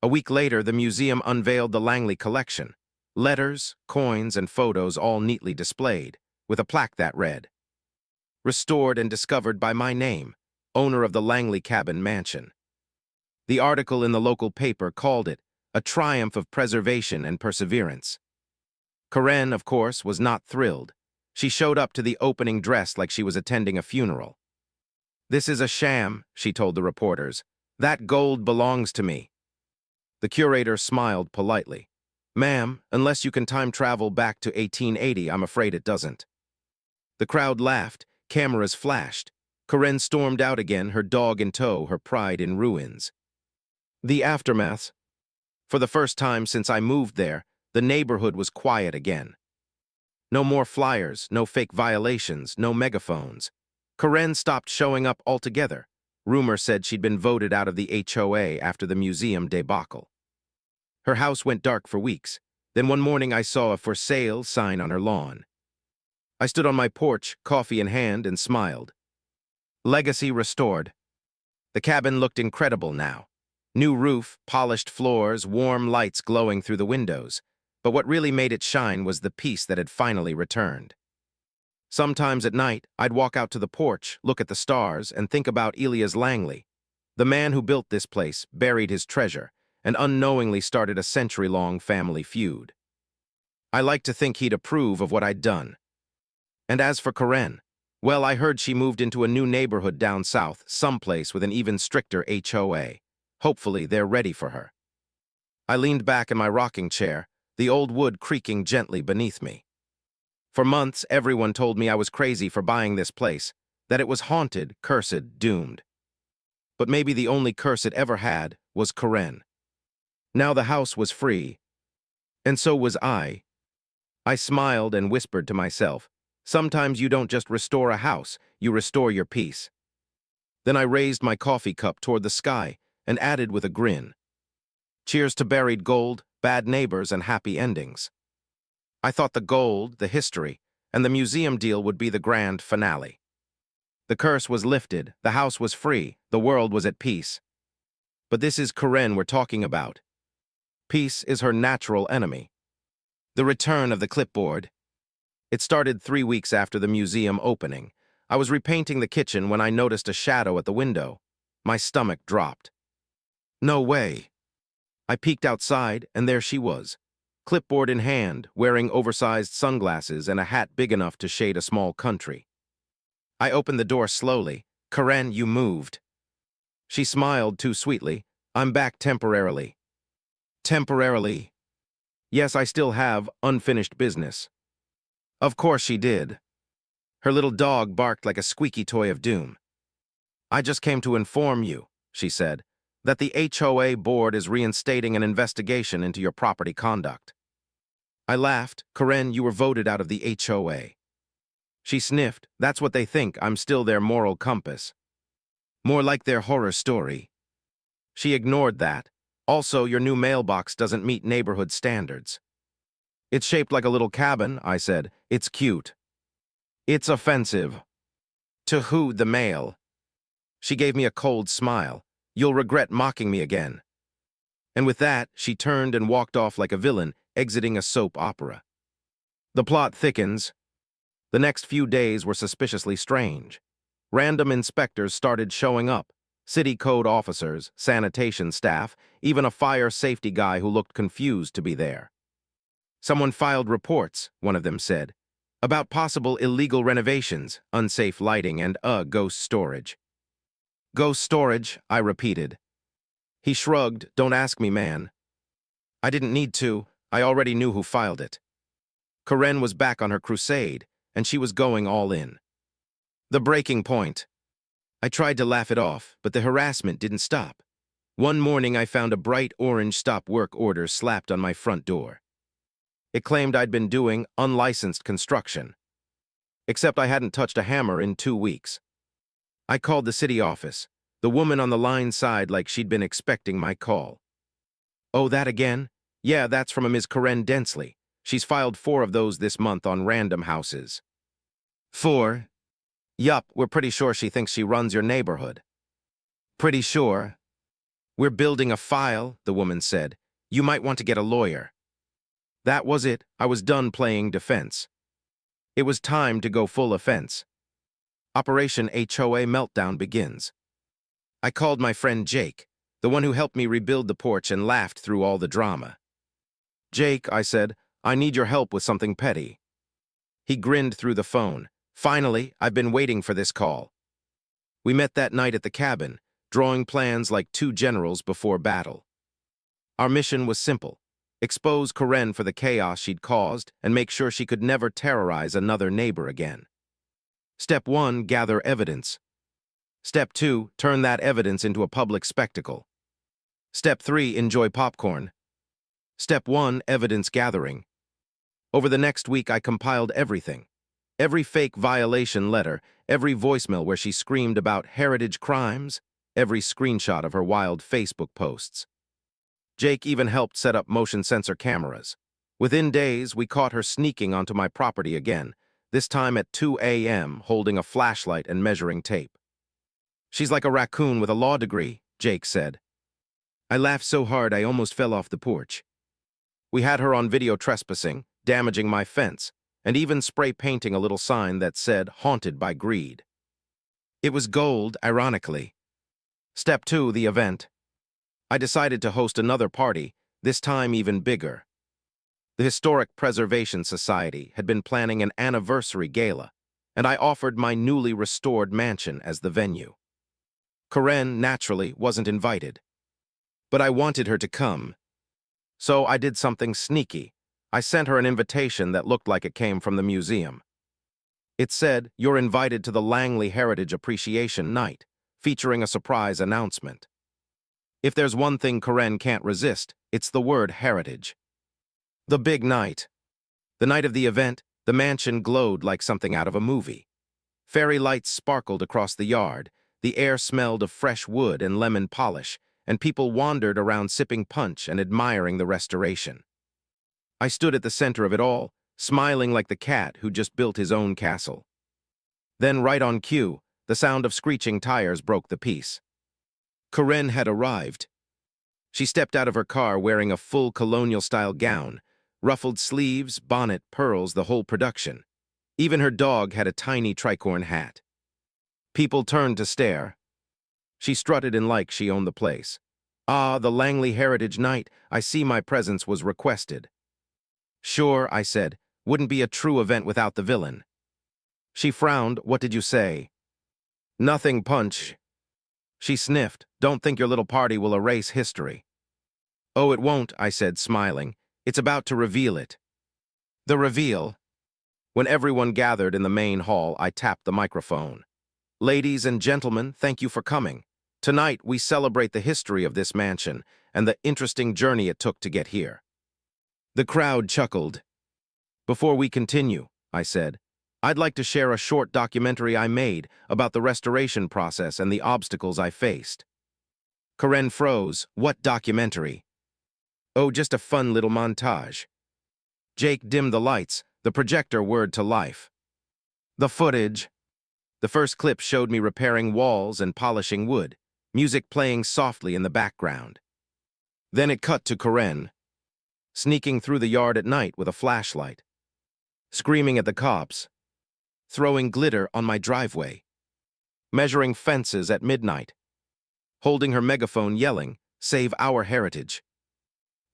A week later, the museum unveiled the Langley collection. Letters, coins, and photos all neatly displayed, with a plaque that read, "Restored and discovered by my name, owner of the Langley Cabin Mansion." The article in the local paper called it a triumph of preservation and perseverance. Karen, of course, was not thrilled. She showed up to the opening dressed like she was attending a funeral. "This is a sham," she told the reporters. "That gold belongs to me." The curator smiled politely. "Ma'am, unless you can time travel back to 1880, I'm afraid it doesn't." The crowd laughed, cameras flashed. Karen stormed out again, her dog in tow, her pride in ruins. The aftermath. For the first time since I moved there, the neighborhood was quiet again. No more flyers, no fake violations, no megaphones. Karen stopped showing up altogether. Rumor said she'd been voted out of the HOA after the museum debacle. Her house went dark for weeks. Then one morning I saw a "for sale" sign on her lawn. I stood on my porch, coffee in hand, and smiled. Legacy restored. The cabin looked incredible now. New roof, polished floors, warm lights glowing through the windows. But what really made it shine was the peace that had finally returned. Sometimes at night, I'd walk out to the porch, look at the stars, and think about Elias Langley. The man who built this place, buried his treasure, and unknowingly started a century-long family feud. I liked to think he'd approve of what I'd done. And as for Karen, well, I heard she moved into a new neighborhood down south, someplace with an even stricter HOA. Hopefully, they're ready for her. I leaned back in my rocking chair, the old wood creaking gently beneath me. For months, everyone told me I was crazy for buying this place, that it was haunted, cursed, doomed. But maybe the only curse it ever had was Karen. Now the house was free, and so was I. I smiled and whispered to myself, "Sometimes you don't just restore a house, you restore your peace." Then I raised my coffee cup toward the sky and added with a grin, "Cheers to buried gold, bad neighbors, and happy endings." I thought the gold, the history, and the museum deal would be the grand finale. The curse was lifted, the house was free, the world was at peace. But this is Karen we're talking about. Peace is her natural enemy. The return of the clipboard. It started 3 weeks after the museum opening. I was repainting the kitchen when I noticed a shadow at the window. My stomach dropped. No way. I peeked outside, and there she was, clipboard in hand, wearing oversized sunglasses and a hat big enough to shade a small country. I opened the door slowly. "Karen, you moved." She smiled too sweetly. "I'm back temporarily." Temporarily. Yes, I still have unfinished business. Of course she did. Her little dog barked like a squeaky toy of doom. "I just came to inform you," she said, "that the HOA board is reinstating an investigation into your property conduct." I laughed. "Karen, you were voted out of the HOA." She sniffed. "That's what they think. I'm still their moral compass. More like their horror story." She ignored that. "Also, your new mailbox doesn't meet neighborhood standards." "It's shaped like a little cabin," I said. "It's cute." "It's offensive." "To who? The mail?" She gave me a cold smile. "You'll regret mocking me again." And with that, she turned and walked off like a villain, exiting a soap opera. The plot thickens. The next few days were suspiciously strange. Random inspectors started showing up. City code officers, sanitation staff, even a fire safety guy who looked confused to be there. Someone filed reports, one of them said, about possible illegal renovations, unsafe lighting, and ghost storage. Ghost storage, I repeated. He shrugged, don't ask me, man. I didn't need to, I already knew who filed it. Karen was back on her crusade, and she was going all in. The breaking point. I tried to laugh it off, but the harassment didn't stop. One morning I found a bright orange stop work order slapped on my front door. It claimed I'd been doing unlicensed construction. Except I hadn't touched a hammer in 2 weeks. I called the city office. The woman on the line sighed like she'd been expecting my call. Oh, that again? Yeah, that's from a Ms. Karen Densley. She's filed 4 of those this month on random houses. 4? Yup, we're pretty sure she thinks she runs your neighborhood. Pretty sure? We're building a file, the woman said. You might want to get a lawyer. That was it. I was done playing defense. It was time to go full offense. Operation HOA Meltdown begins. I called my friend Jake, the one who helped me rebuild the porch and laughed through all the drama. Jake, I said, I need your help with something petty. He grinned through the phone. Finally, I've been waiting for this call. We met that night at the cabin, drawing plans like 2 generals before battle. Our mission was simple. Expose Karen for the chaos she'd caused and make sure she could never terrorize another neighbor again. Step 1, gather evidence. Step 2, turn that evidence into a public spectacle. Step 3, enjoy popcorn. Step 1, evidence gathering. Over the next week, I compiled everything. Every fake violation letter, every voicemail where she screamed about heritage crimes, every screenshot of her wild Facebook posts. Jake even helped set up motion sensor cameras. Within days, we caught her sneaking onto my property again, this time at 2 a.m., holding a flashlight and measuring tape. She's like a raccoon with a law degree, Jake said. I laughed so hard I almost fell off the porch. We had her on video trespassing, damaging my fence, and even spray painting a little sign that said, "Haunted by Greed." It was gold, ironically. Step 2, the event. I decided to host another party, this time even bigger. The Historic Preservation Society had been planning an anniversary gala, and I offered my newly restored mansion as the venue. Karen, naturally, wasn't invited. But I wanted her to come. So I did something sneaky. I sent her an invitation that looked like it came from the museum. It said, "You're invited to the Langley Heritage Appreciation Night," featuring a surprise announcement. If there's one thing Karen can't resist, it's the word heritage. The big night. The night of the event, the mansion glowed like something out of a movie. Fairy lights sparkled across the yard, the air smelled of fresh wood and lemon polish, and people wandered around sipping punch and admiring the restoration. I stood at the center of it all, smiling like the cat who just built his own castle. Then, right on cue, the sound of screeching tires broke the peace. Karen had arrived. She stepped out of her car wearing a full colonial-style gown, ruffled sleeves, bonnet, pearls, the whole production. Even her dog had a tiny tricorn hat. People turned to stare. She strutted in like she owned the place. "Ah, the Langley Heritage Night. I see my presence was requested." "Sure," I said. "Wouldn't be a true event without the villain." She frowned. "What did you say?" "Nothing, Punch." She sniffed. "Don't think your little party will erase history." "Oh, it won't," I said, smiling. "It's about to reveal it." The reveal. When everyone gathered in the main hall, I tapped the microphone. "Ladies and gentlemen, thank you for coming. Tonight, we celebrate the history of this mansion and the interesting journey it took to get here." The crowd chuckled. "Before we continue," I said, "I'd like to share a short documentary I made about the restoration process and the obstacles I faced." Karen froze. "What documentary?" "Oh, just a fun little montage." Jake dimmed the lights, the projector whirred to life. The footage. The first clip showed me repairing walls and polishing wood, music playing softly in the background. Then it cut to Karen, sneaking through the yard at night with a flashlight, screaming at the cops, throwing glitter on my driveway, measuring fences at midnight. holding her megaphone yelling, "Save our heritage."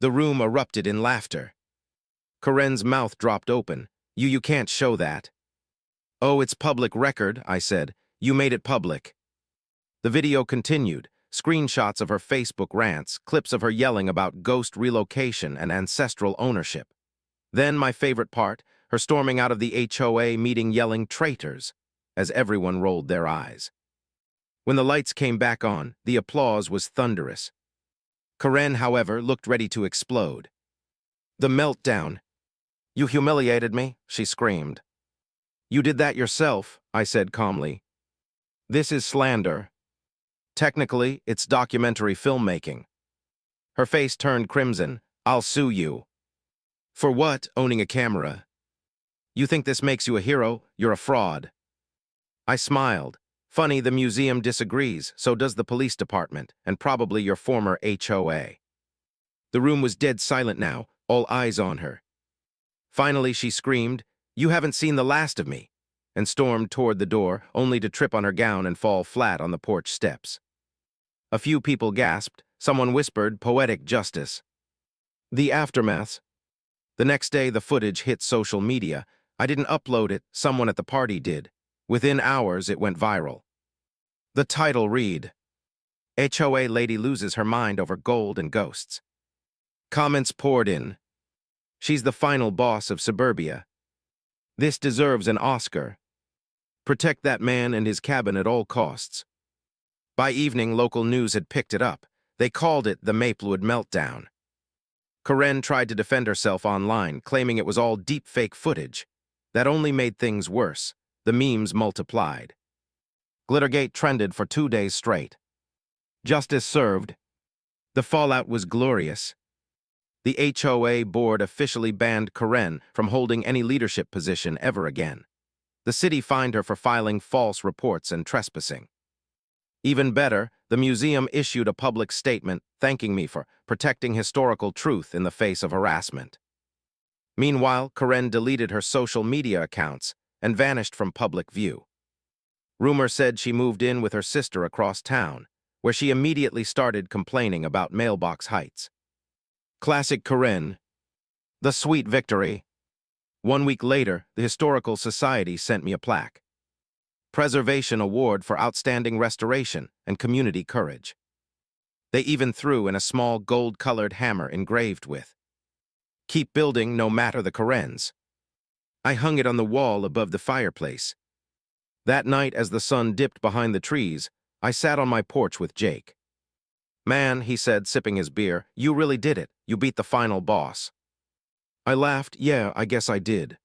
The room erupted in laughter. Karen's mouth dropped open. You can't show that." "Oh, it's public record," I said. "You made it public." The video continued, screenshots of her Facebook rants, clips of her yelling about ghost relocation and ancestral ownership. Then, my favorite part, her storming out of the HOA meeting yelling "traitors," as everyone rolled their eyes. When the lights came back on, the applause was thunderous. Karen, however, looked ready to explode. The meltdown. "You humiliated me," she screamed. "You did that yourself," I said calmly. "This is slander. Technically, it's documentary filmmaking." Her face turned crimson. "I'll sue you." "For what, owning a camera? You think this makes you a hero? You're a fraud." I smiled. "Funny, the museum disagrees, so does the police department, and probably your former HOA. The room was dead silent now, all eyes on her. Finally, she screamed, "You haven't seen the last of me," and stormed toward the door, only to trip on her gown and fall flat on the porch steps. A few people gasped. Someone whispered, "Poetic justice." The aftermath. The next day, the footage hit social media. I didn't upload it, someone at the party did. Within hours, it went viral. The title read, "HOA lady loses her mind over gold and ghosts." Comments poured in. "She's the final boss of suburbia. This deserves an Oscar. Protect that man and his cabin at all costs." By evening, local news had picked it up. They called it the Maplewood Meltdown. Karen tried to defend herself online, claiming it was all deepfake footage. That only made things worse. The memes multiplied. Glittergate trended for 2 days straight. Justice served. The fallout was glorious. The HOA board officially banned Karen from holding any leadership position ever again. The city fined her for filing false reports and trespassing. Even better, the museum issued a public statement thanking me for protecting historical truth in the face of harassment. Meanwhile, Karen deleted her social media accounts and vanished from public view. Rumor said she moved in with her sister across town, where she immediately started complaining about mailbox heights. Classic Karen. The sweet victory. 1 week later, the Historical Society sent me a plaque. Preservation Award for Outstanding Restoration and Community Courage. They even threw in a small gold-colored hammer engraved with, "Keep building no matter the Karens." I hung it on the wall above the fireplace. That night, as the sun dipped behind the trees, I sat on my porch with Jake. "Man," he said, sipping his beer, "you really did it. You beat the final boss." I laughed. "Yeah, I guess I did."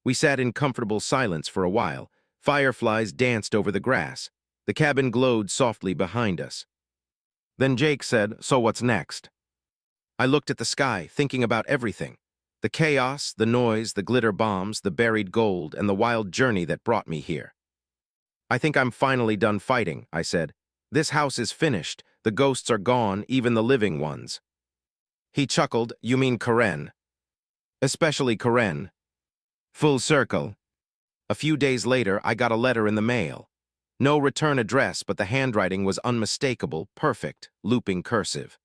We sat in comfortable silence for a while. Fireflies danced over the grass. The cabin glowed softly behind us. Then Jake said, "So what's next?" I looked at the sky, thinking about everything. The chaos, the noise, the glitter bombs, the buried gold, and the wild journey that brought me here. "I think I'm finally done fighting," I said. "This house is finished. The ghosts are gone, even the living ones." He chuckled. "You mean Karen?" "Especially Karen." Full circle. A few days later, I got a letter in the mail. No return address, but the handwriting was unmistakable, perfect, looping cursive.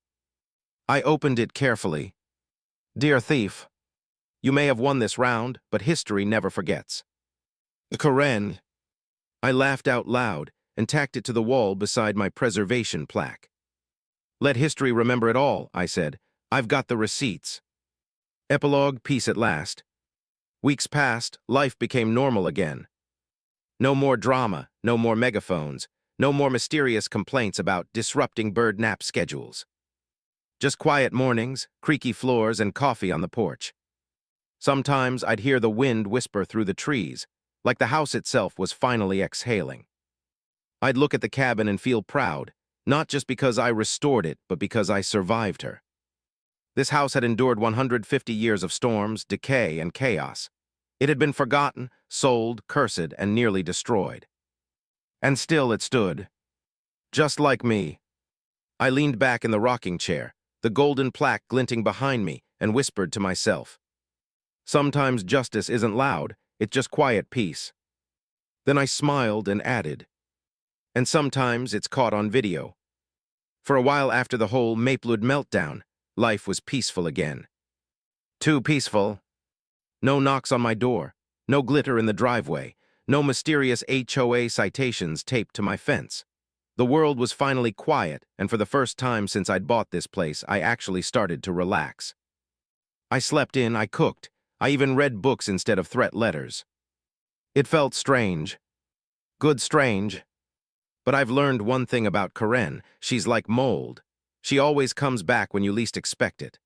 I opened it carefully. "Dear thief, you may have won this round, but history never forgets. Karen." I laughed out loud and tacked it to the wall beside my preservation plaque. "Let history remember it all," I said. "I've got the receipts." Epilogue, peace at last. Weeks passed, life became normal again. No more drama, no more megaphones, no more mysterious complaints about disrupting bird nap schedules. Just quiet mornings, creaky floors, and coffee on the porch. Sometimes I'd hear the wind whisper through the trees, like the house itself was finally exhaling. I'd look at the cabin and feel proud, not just because I restored it, but because I survived her. This house had endured 150 years of storms, decay, and chaos. It had been forgotten, sold, cursed, and nearly destroyed. And still it stood. Just like me. I leaned back in the rocking chair, the golden plaque glinting behind me, and whispered to myself, "Sometimes justice isn't loud, it's just quiet peace." Then I smiled and added, "And sometimes it's caught on video." For a while after the whole Maplewood meltdown, life was peaceful again. Too peaceful. No knocks on my door, no glitter in the driveway, no mysterious HOA citations taped to my fence. The world was finally quiet, and for the first time since I'd bought this place, I actually started to relax. I slept in, I cooked, I even read books instead of threat letters. It felt strange. Good strange. But I've learned one thing about Karen: she's like mold. She always comes back when you least expect it.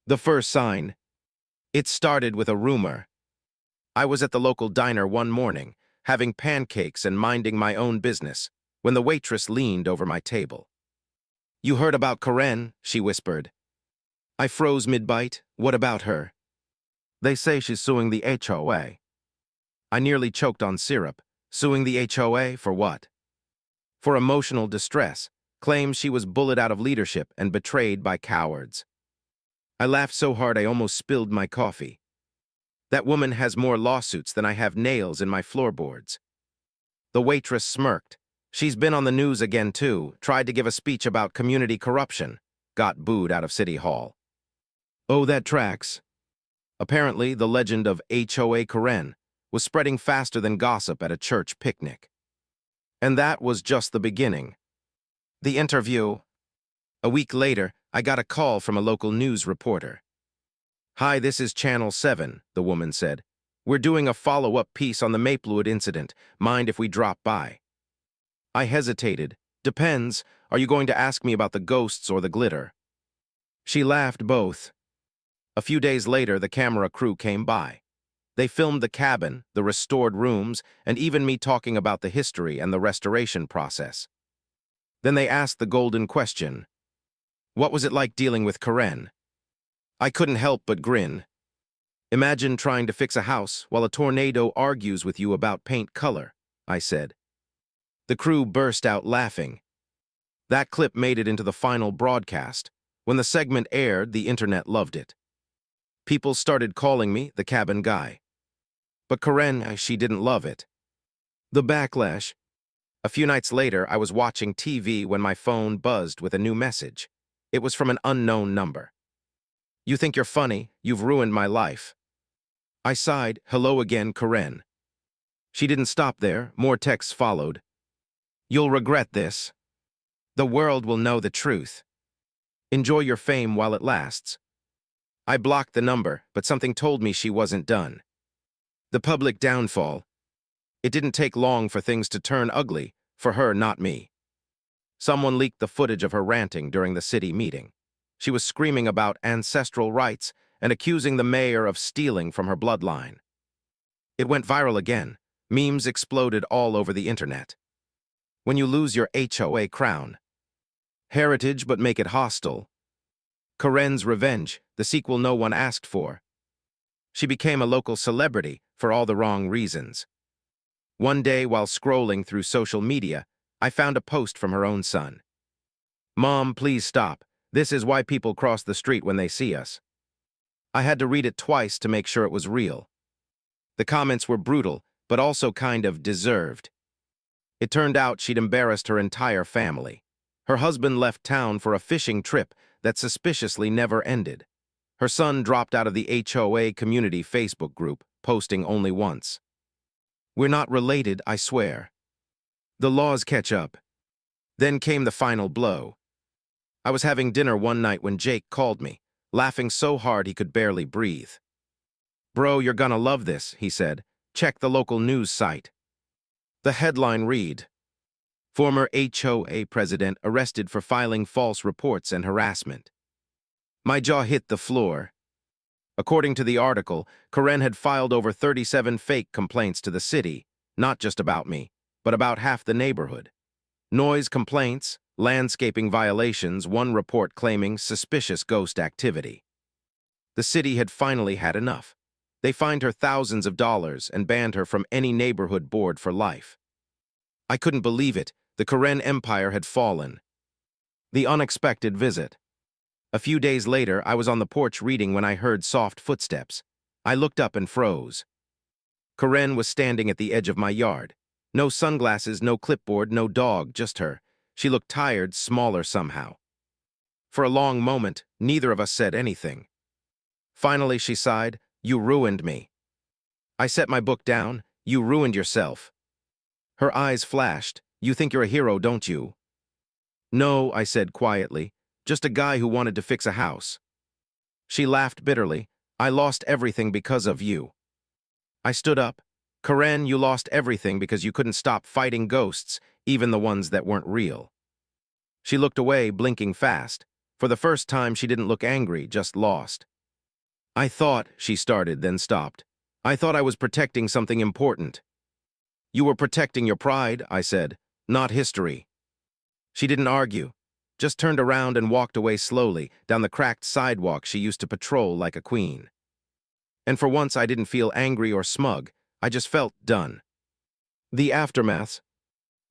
The first sign. It started with a rumor. I was at the local diner one morning, having pancakes and minding my own business, when the waitress leaned over my table. "You heard about Karen?" she whispered. I froze mid-bite. What about her? "They say she's suing the HOA. I nearly choked on syrup. Suing the HOA for what? For emotional distress. Claims she was bullied out of leadership and betrayed by cowards. I laughed so hard I almost spilled my coffee. That woman has more lawsuits than I have nails in my floorboards. The waitress smirked. She's been on the news again too, tried to give a speech about community corruption, got booed out of City Hall. Oh, that tracks. Apparently, the legend of HOA Karen was spreading faster than gossip at a church picnic. And that was just the beginning. The interview. A week later, I got a call from a local news reporter. "Hi, this is Channel 7, the woman said. "We're doing a follow-up piece on the Maplewood incident. Mind if we drop by?" I hesitated. "Depends. Are you going to ask me about the ghosts or the glitter?" She laughed. "Both." A few days later, the camera crew came by. They filmed the cabin, the restored rooms, and even me talking about the history and the restoration process. Then they asked the golden question. What was it like dealing with Karen? I couldn't help but grin. Imagine trying to fix a house while a tornado argues with you about paint color, I said. The crew burst out laughing. That clip made it into the final broadcast. When the segment aired, the internet loved it. People started calling me the cabin guy. But Karen, she didn't love it. The backlash. A few nights later, I was watching TV when my phone buzzed with a new message. It was from an unknown number. "You think you're funny? You've ruined my life." I sighed. "Hello again, Karen." She didn't stop there. More texts followed. "You'll regret this. The world will know the truth. Enjoy your fame while it lasts." I blocked the number, but something told me she wasn't done. The public downfall. It didn't take long for things to turn ugly, for her, not me. Someone leaked the footage of her ranting during the city meeting. She was screaming about ancestral rights and accusing the mayor of stealing from her bloodline. It went viral again. Memes exploded all over the internet. When you lose your HOA crown. Heritage but make it hostile. Karen's Revenge, the sequel no one asked for. She became a local celebrity for all the wrong reasons. One day, while scrolling through social media, I found a post from her own son. "Mom, please stop. This is why people cross the street when they see us." I had to read it twice to make sure it was real. The comments were brutal, but also kind of deserved. It turned out she'd embarrassed her entire family. Her husband left town for a fishing trip that suspiciously never ended. Her son dropped out of the HOA community Facebook group, posting only once. "We're not related, I swear." The laws catch up. Then came the final blow. I was having dinner one night when Jake called me, laughing so hard he could barely breathe. "Bro, you're gonna love this," he said. "Check the local news site." The headline read, "Former HOA president arrested for filing false reports and harassment." My jaw hit the floor. According to the article, Karen had filed over 37 fake complaints to the city, not just about me, but about half the neighborhood. Noise complaints, landscaping violations, one report claiming suspicious ghost activity. The city had finally had enough. They fined her thousands of dollars and banned her from any neighborhood board for life. I couldn't believe it. The Karen empire had fallen. The unexpected visit. A few days later, I was on the porch reading when I heard soft footsteps. I looked up and froze. Karen was standing at the edge of my yard. No sunglasses, no clipboard, no dog, just her. She looked tired, smaller somehow. For a long moment, neither of us said anything. Finally, she sighed, "You ruined me." I set my book down. "You ruined yourself." Her eyes flashed. "You think you're a hero, don't you?" "No," I said quietly. "Just a guy who wanted to fix a house." She laughed bitterly. "I lost everything because of you." I stood up. "Karen, you lost everything because you couldn't stop fighting ghosts, even the ones that weren't real." She looked away, blinking fast. For the first time, she didn't look angry, just lost. "I thought," she started, then stopped. "I thought I was protecting something important." "You were protecting your pride," I said, "not history." She didn't argue, just turned around and walked away slowly down the cracked sidewalk she used to patrol like a queen. And for once I didn't feel angry or smug, I just felt done. The aftermath.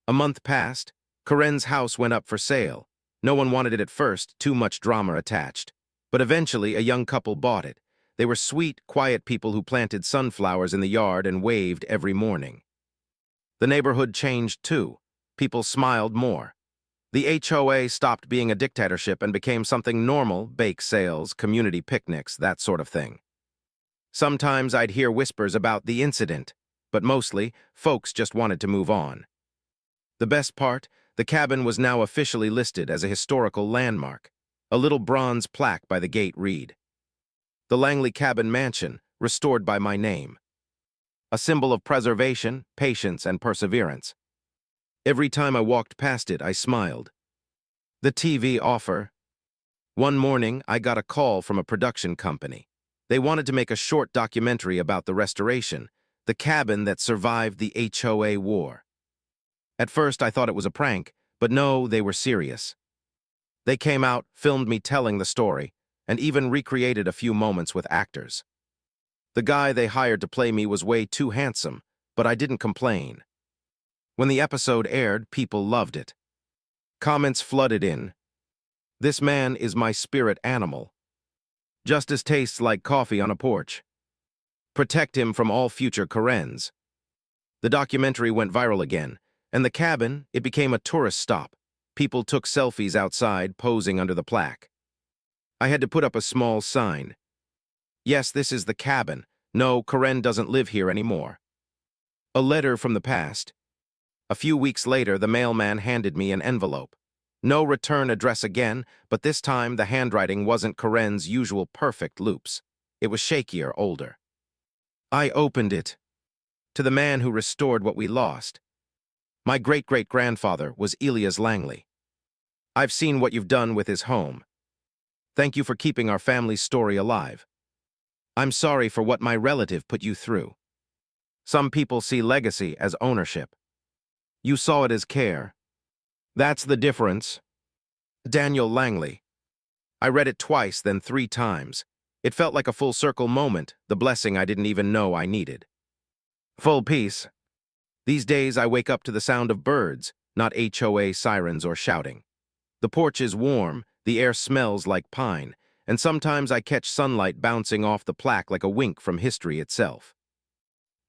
A month passed. Karen's house went up for sale. No one wanted it at first, too much drama attached. But eventually a young couple bought it. They were sweet, quiet people who planted sunflowers in the yard and waved every morning. The neighborhood changed too. People smiled more. The HOA stopped being a dictatorship and became something normal: bake sales, community picnics, that sort of thing. Sometimes I'd hear whispers about the incident, but mostly, folks just wanted to move on. The best part, the cabin was now officially listed as a historical landmark. A little bronze plaque by the gate read, "The Langley Cabin Mansion, restored by my name." A symbol of preservation, patience, and perseverance. Every time I walked past it, I smiled. The TV offer. One morning, I got a call from a production company. They wanted to make a short documentary about the restoration, the cabin that survived the HOA war. At first, I thought it was a prank, but no, they were serious. They came out, filmed me telling the story, and even recreated a few moments with actors. The guy they hired to play me was way too handsome, but I didn't complain. When the episode aired, people loved it. Comments flooded in. "This man is my spirit animal. Justice tastes like coffee on a porch. Protect him from all future Karens." The documentary went viral again, and the cabin, it became a tourist stop. People took selfies outside, posing under the plaque. I had to put up a small sign. "Yes, this is the cabin. No, Karen doesn't live here anymore." A letter from the past. A few weeks later, the mailman handed me an envelope. No return address again, but this time the handwriting wasn't Karen's usual perfect loops. It was shakier, older. I opened it. To the man who restored what we lost. My great-great-grandfather was Elias Langley. "I've seen what you've done with his home. Thank you for keeping our family's story alive. I'm sorry for what my relative put you through. Some people see legacy as ownership. You saw it as care. That's the difference." Daniel Langley. I read it twice, then 3 times. It felt like a full-circle moment, the blessing I didn't even know I needed. Full peace. These days I wake up to the sound of birds, not HOA sirens or shouting. The porch is warm, the air smells like pine, and sometimes I catch sunlight bouncing off the plaque like a wink from history itself.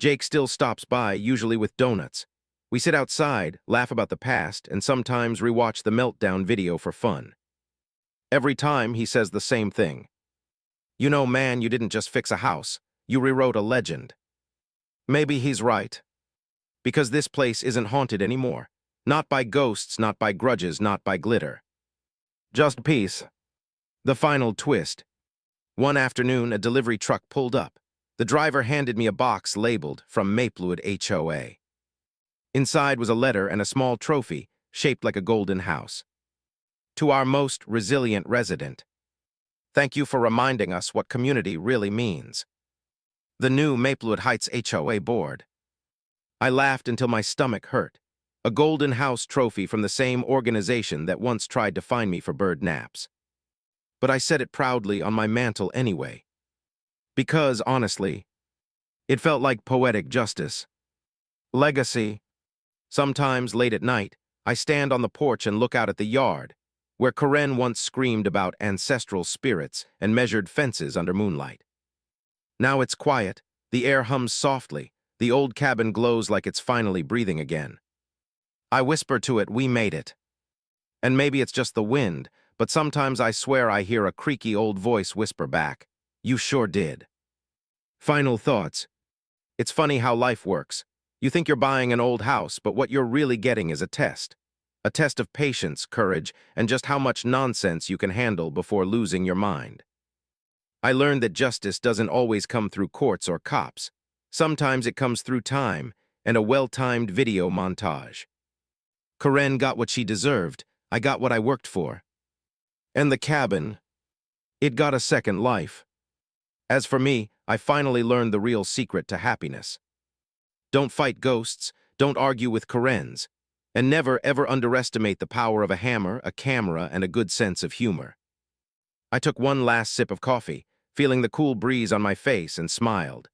Jake still stops by, usually with donuts. We sit outside, laugh about the past, and sometimes rewatch the meltdown video for fun. Every time he says the same thing. "You know, man, you didn't just fix a house. You rewrote a legend." Maybe he's right. Because this place isn't haunted anymore. Not by ghosts, not by grudges, not by glitter. Just peace. The final twist. One afternoon, a delivery truck pulled up. The driver handed me a box labeled "From Maplewood HOA." Inside was a letter and a small trophy, shaped like a golden house. "To our most resilient resident. Thank you for reminding us what community really means." The new Maplewood Heights HOA board. I laughed until my stomach hurt. A golden house trophy from the same organization that once tried to fine me for bird naps. But I set it proudly on my mantle anyway. Because, honestly, it felt like poetic justice. Legacy. Sometimes, late at night, I stand on the porch and look out at the yard, where Karen once screamed about ancestral spirits and measured fences under moonlight. Now it's quiet, the air hums softly, the old cabin glows like it's finally breathing again. I whisper to it, "We made it." And maybe it's just the wind, but sometimes I swear I hear a creaky old voice whisper back, "You sure did." Final thoughts. It's funny how life works. You think you're buying an old house, but what you're really getting is a test. A test of patience, courage, and just how much nonsense you can handle before losing your mind. I learned that justice doesn't always come through courts or cops. Sometimes it comes through time and a well-timed video montage. Karen got what she deserved. I got what I worked for. And the cabin, it got a second life. As for me, I finally learned the real secret to happiness. Don't fight ghosts, don't argue with Karens, and never ever underestimate the power of a hammer, a camera, and a good sense of humor. I took one last sip of coffee, feeling the cool breeze on my face, and smiled.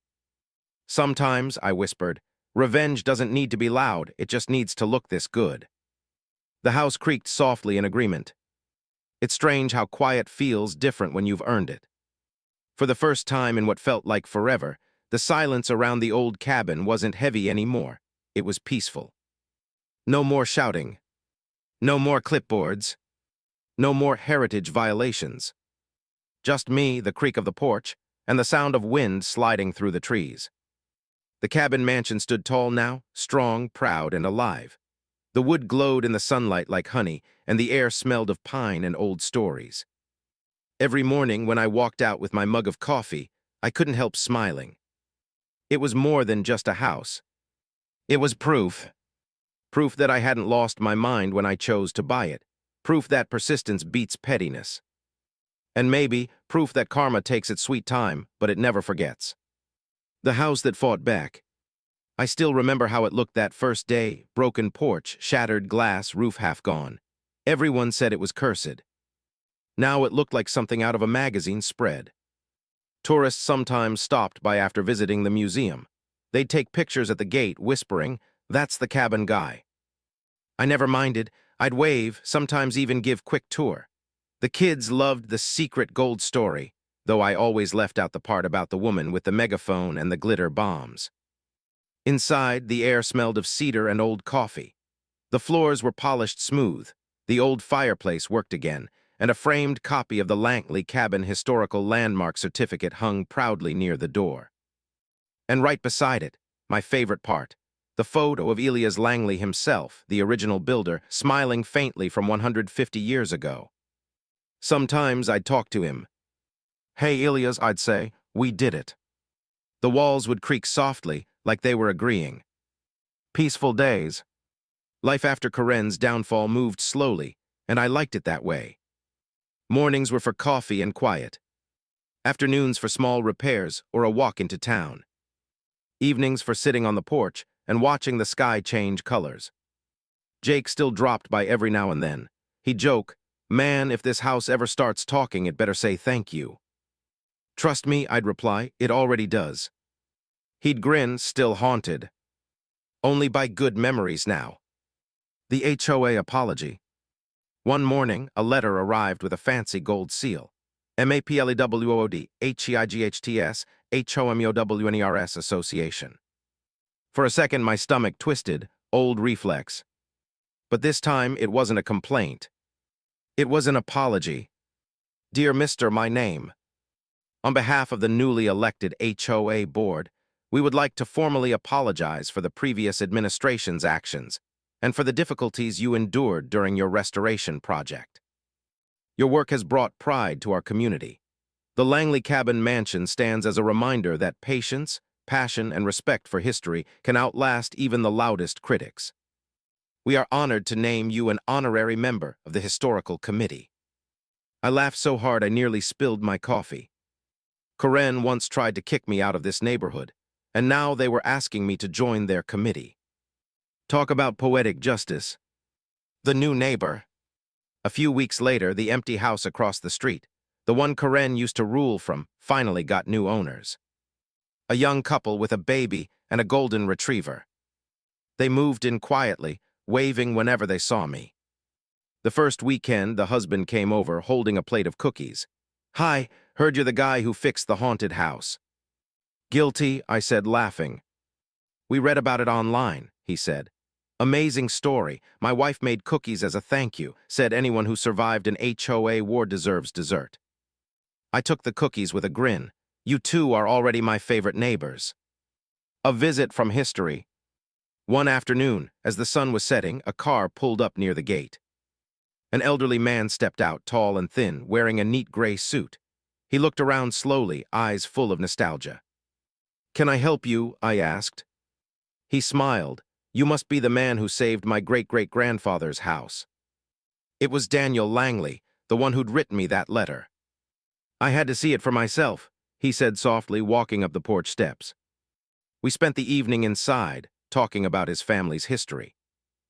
Sometimes, I whispered, revenge doesn't need to be loud, it just needs to look this good. The house creaked softly in agreement. It's strange how quiet feels different when you've earned it. For the first time in what felt like forever, the silence around the old cabin wasn't heavy anymore. It was peaceful. No more shouting. No more clipboards. No more heritage violations. Just me, the creak of the porch, and the sound of wind sliding through the trees. The cabin mansion stood tall now, strong, proud, and alive. The wood glowed in the sunlight like honey, and the air smelled of pine and old stories. Every morning when I walked out with my mug of coffee, I couldn't help smiling. It was more than just a house. It was proof. Proof that I hadn't lost my mind when I chose to buy it. Proof that persistence beats pettiness. And maybe proof that karma takes its sweet time, but it never forgets. The house that fought back. I still remember how it looked that first day, broken porch, shattered glass, roof half gone. Everyone said it was cursed. Now it looked like something out of a magazine spread. Tourists sometimes stopped by after visiting the museum. They'd take pictures at the gate, whispering, "That's the cabin guy." I never minded. I'd wave, sometimes even give quick tour. The kids loved the secret gold story, though I always left out the part about the woman with the megaphone and the glitter bombs. Inside, the air smelled of cedar and old coffee. The floors were polished smooth, the old fireplace worked again, and a framed copy of the Langley Cabin Historical Landmark Certificate hung proudly near the door. And right beside it, my favorite part, the photo of Elias Langley himself, the original builder, smiling faintly from 150 years ago. Sometimes I'd talk to him. "Hey, Elias," I'd say, "we did it." The walls would creak softly, like they were agreeing. Peaceful days. Life after Karen's downfall moved slowly, and I liked it that way. Mornings were for coffee and quiet. Afternoons for small repairs or a walk into town. Evenings for sitting on the porch and watching the sky change colors. Jake still dropped by every now and then. He'd joke, "Man, if this house ever starts talking, it better say thank you." "Trust me," I'd reply, "it already does." He'd grin, still haunted. "Only by good memories now." The HOA apology. One morning, a letter arrived with a fancy gold seal. MAPLEWOOD, HEIGHTS, HOMEOWNERS Association. For a second, my stomach twisted, old reflex. But this time, it wasn't a complaint. It was an apology. "Dear Mr. My name. On behalf of the newly elected HOA board, we would like to formally apologize for the previous administration's actions and for the difficulties you endured during your restoration project. Your work has brought pride to our community. The Langley Cabin Mansion stands as a reminder that patience, passion, and respect for history can outlast even the loudest critics. We are honored to name you an honorary member of the Historical Committee." I laughed so hard I nearly spilled my coffee. Karen once tried to kick me out of this neighborhood, and now they were asking me to join their committee. Talk about poetic justice. The new neighbor. A few weeks later, the empty house across the street, the one Karen used to rule from, finally got new owners. A young couple with a baby and a golden retriever. They moved in quietly, waving whenever they saw me. The first weekend, the husband came over holding a plate of cookies. "Hi, heard you're the guy who fixed the haunted house." "Guilty," I said, laughing. "We read about it online," he said. Amazing story. My wife made cookies as a thank you, said anyone who survived an HOA war deserves dessert. I took the cookies with a grin. You two are already my favorite neighbors. A visit from history. One afternoon, as the sun was setting, a car pulled up near the gate. An elderly man stepped out, tall and thin, wearing a neat gray suit. He looked around slowly, eyes full of nostalgia. "Can I help you?" I asked. He smiled. "You must be the man who saved my great-great-grandfather's house." It was Daniel Langley, the one who'd written me that letter. "I had to see it for myself," he said softly, walking up the porch steps. We spent the evening inside, talking about his family's history.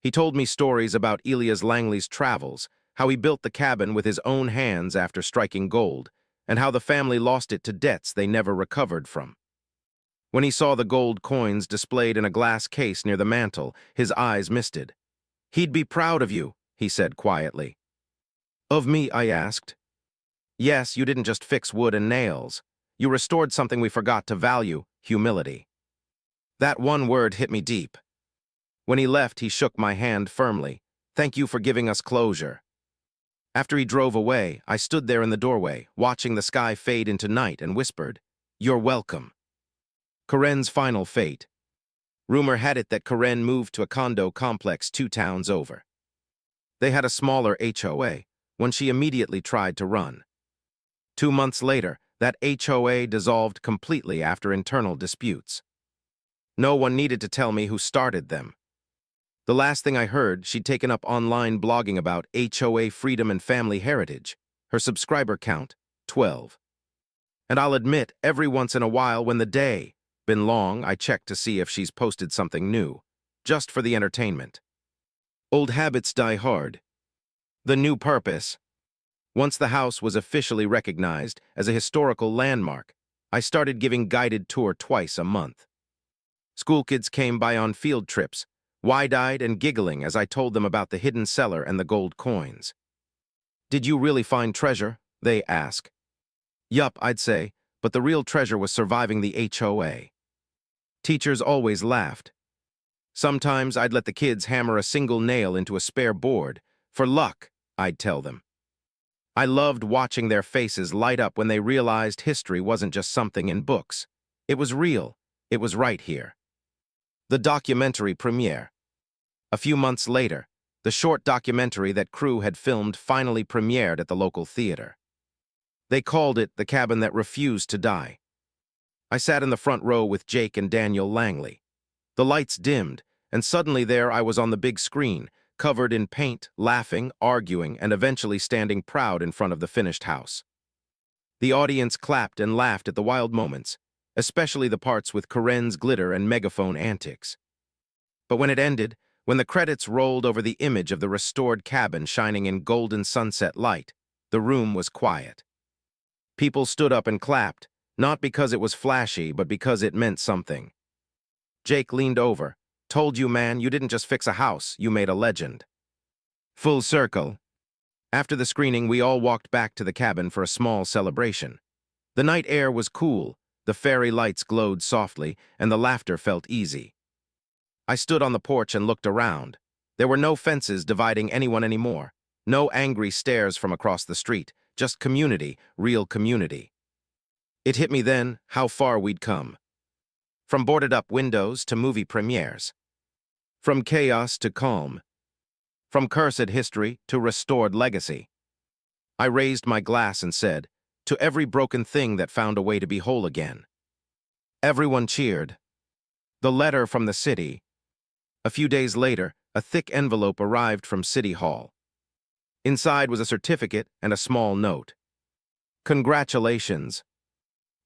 He told me stories about Elias Langley's travels, how he built the cabin with his own hands after striking gold, and how the family lost it to debts they never recovered from. When he saw the gold coins displayed in a glass case near the mantel, his eyes misted. "He'd be proud of you," he said quietly. "Of me?" I asked. "Yes, you didn't just fix wood and nails. You restored something we forgot to value, humility." That one word hit me deep. When he left, he shook my hand firmly. "Thank you for giving us closure." After he drove away, I stood there in the doorway, watching the sky fade into night, and whispered, "You're welcome." Karen's final fate. Rumor had it that Karen moved to a condo complex 2 towns over. They had a smaller HOA, one she immediately tried to run. 2 months later, that HOA dissolved completely after internal disputes. No one needed to tell me who started them. The last thing I heard, she'd taken up online blogging about HOA freedom and family heritage. Her subscriber count, 12. And I'll admit, every once in a while when the day been long, I check to see if she's posted something new, just for the entertainment. Old habits die hard. The new purpose. Once the house was officially recognized as a historical landmark, I started giving guided tour twice a month. School kids came by on field trips, wide-eyed and giggling as I told them about the hidden cellar and the gold coins. "Did you really find treasure?" they ask. "Yup," I'd say, but the real treasure was surviving the HOA. Teachers always laughed. Sometimes I'd let the kids hammer a single nail into a spare board. "For luck," I'd tell them. I loved watching their faces light up when they realized history wasn't just something in books. It was real. It was right here. The documentary premiere. A few months later, the short documentary that crew had filmed finally premiered at the local theater. They called it The Cabin That Refused to Die. I sat in the front row with Jake and Daniel Langley. The lights dimmed, and suddenly there I was on the big screen, covered in paint, laughing, arguing, and eventually standing proud in front of the finished house. The audience clapped and laughed at the wild moments, especially the parts with Karen's glitter and megaphone antics. But when it ended, when the credits rolled over the image of the restored cabin shining in golden sunset light, the room was quiet. People stood up and clapped, not because it was flashy, but because it meant something. Jake leaned over. "Told you, man, you didn't just fix a house, you made a legend." Full circle. After the screening, we all walked back to the cabin for a small celebration. The night air was cool, the fairy lights glowed softly, and the laughter felt easy. I stood on the porch and looked around. There were no fences dividing anyone anymore, no angry stares from across the street, just community, real community. It hit me then how far we'd come. From boarded-up windows to movie premieres. From chaos to calm. From cursed history to restored legacy. I raised my glass and said, "To every broken thing that found a way to be whole again." Everyone cheered. The letter from the city. A few days later, a thick envelope arrived from City Hall. Inside was a certificate and a small note. "Congratulations.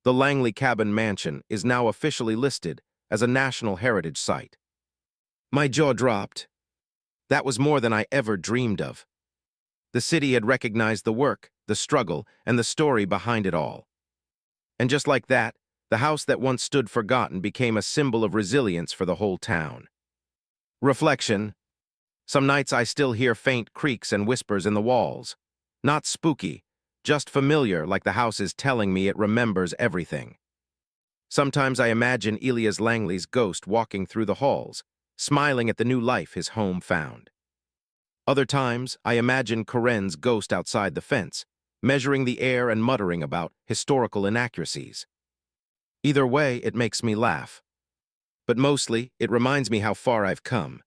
The Langley Cabin Mansion is now officially listed as a National Heritage Site." My jaw dropped. That was more than I ever dreamed of. The city had recognized the work, the struggle, and the story behind it all. And just like that, the house that once stood forgotten became a symbol of resilience for the whole town. Reflection. Some nights I still hear faint creaks and whispers in the walls. Not spooky, just familiar, like the house is telling me it remembers everything. Sometimes I imagine Elias Langley's ghost walking through the halls, smiling at the new life his home found. Other times, I imagine Karen's ghost outside the fence, measuring the air and muttering about historical inaccuracies. Either way, it makes me laugh. But mostly, it reminds me how far I've come.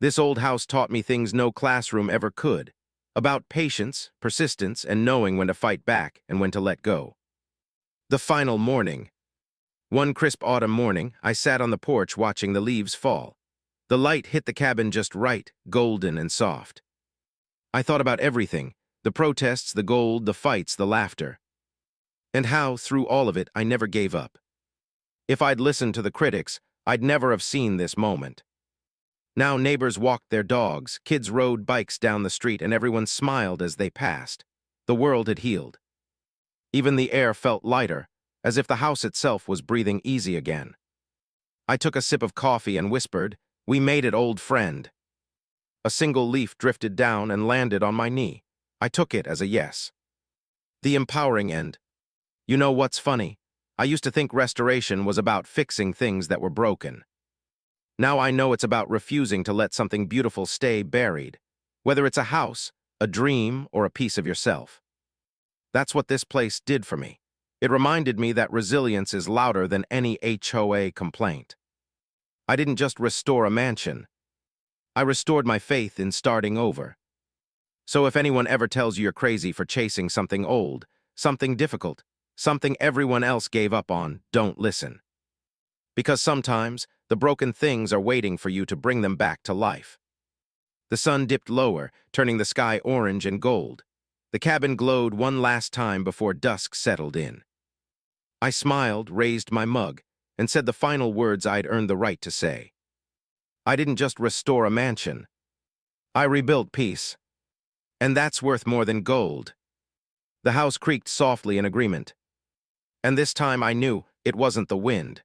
This old house taught me things no classroom ever could, about patience, persistence, and knowing when to fight back and when to let go. The final morning. One crisp autumn morning, I sat on the porch watching the leaves fall. The light hit the cabin just right, golden and soft. I thought about everything, the protests, the gold, the fights, the laughter. And how, through all of it, I never gave up. If I'd listened to the critics, I'd never have seen this moment. Now neighbors walked their dogs, kids rode bikes down the street, and everyone smiled as they passed. The world had healed. Even the air felt lighter, as if the house itself was breathing easy again. I took a sip of coffee and whispered, "We made it, old friend." A single leaf drifted down and landed on my knee. I took it as a yes. The empowering end. You know what's funny? I used to think restoration was about fixing things that were broken. Now I know it's about refusing to let something beautiful stay buried, whether it's a house, a dream, or a piece of yourself. That's what this place did for me. It reminded me that resilience is louder than any HOA complaint. I didn't just restore a mansion. I restored my faith in starting over. So if anyone ever tells you you're crazy for chasing something old, something difficult, something everyone else gave up on, don't listen. Because sometimes, the broken things are waiting for you to bring them back to life. The sun dipped lower, turning the sky orange and gold. The cabin glowed one last time before dusk settled in. I smiled, raised my mug, and said the final words I'd earned the right to say. I didn't just restore a mansion. I rebuilt peace. And that's worth more than gold. The house creaked softly in agreement. And this time I knew it wasn't the wind.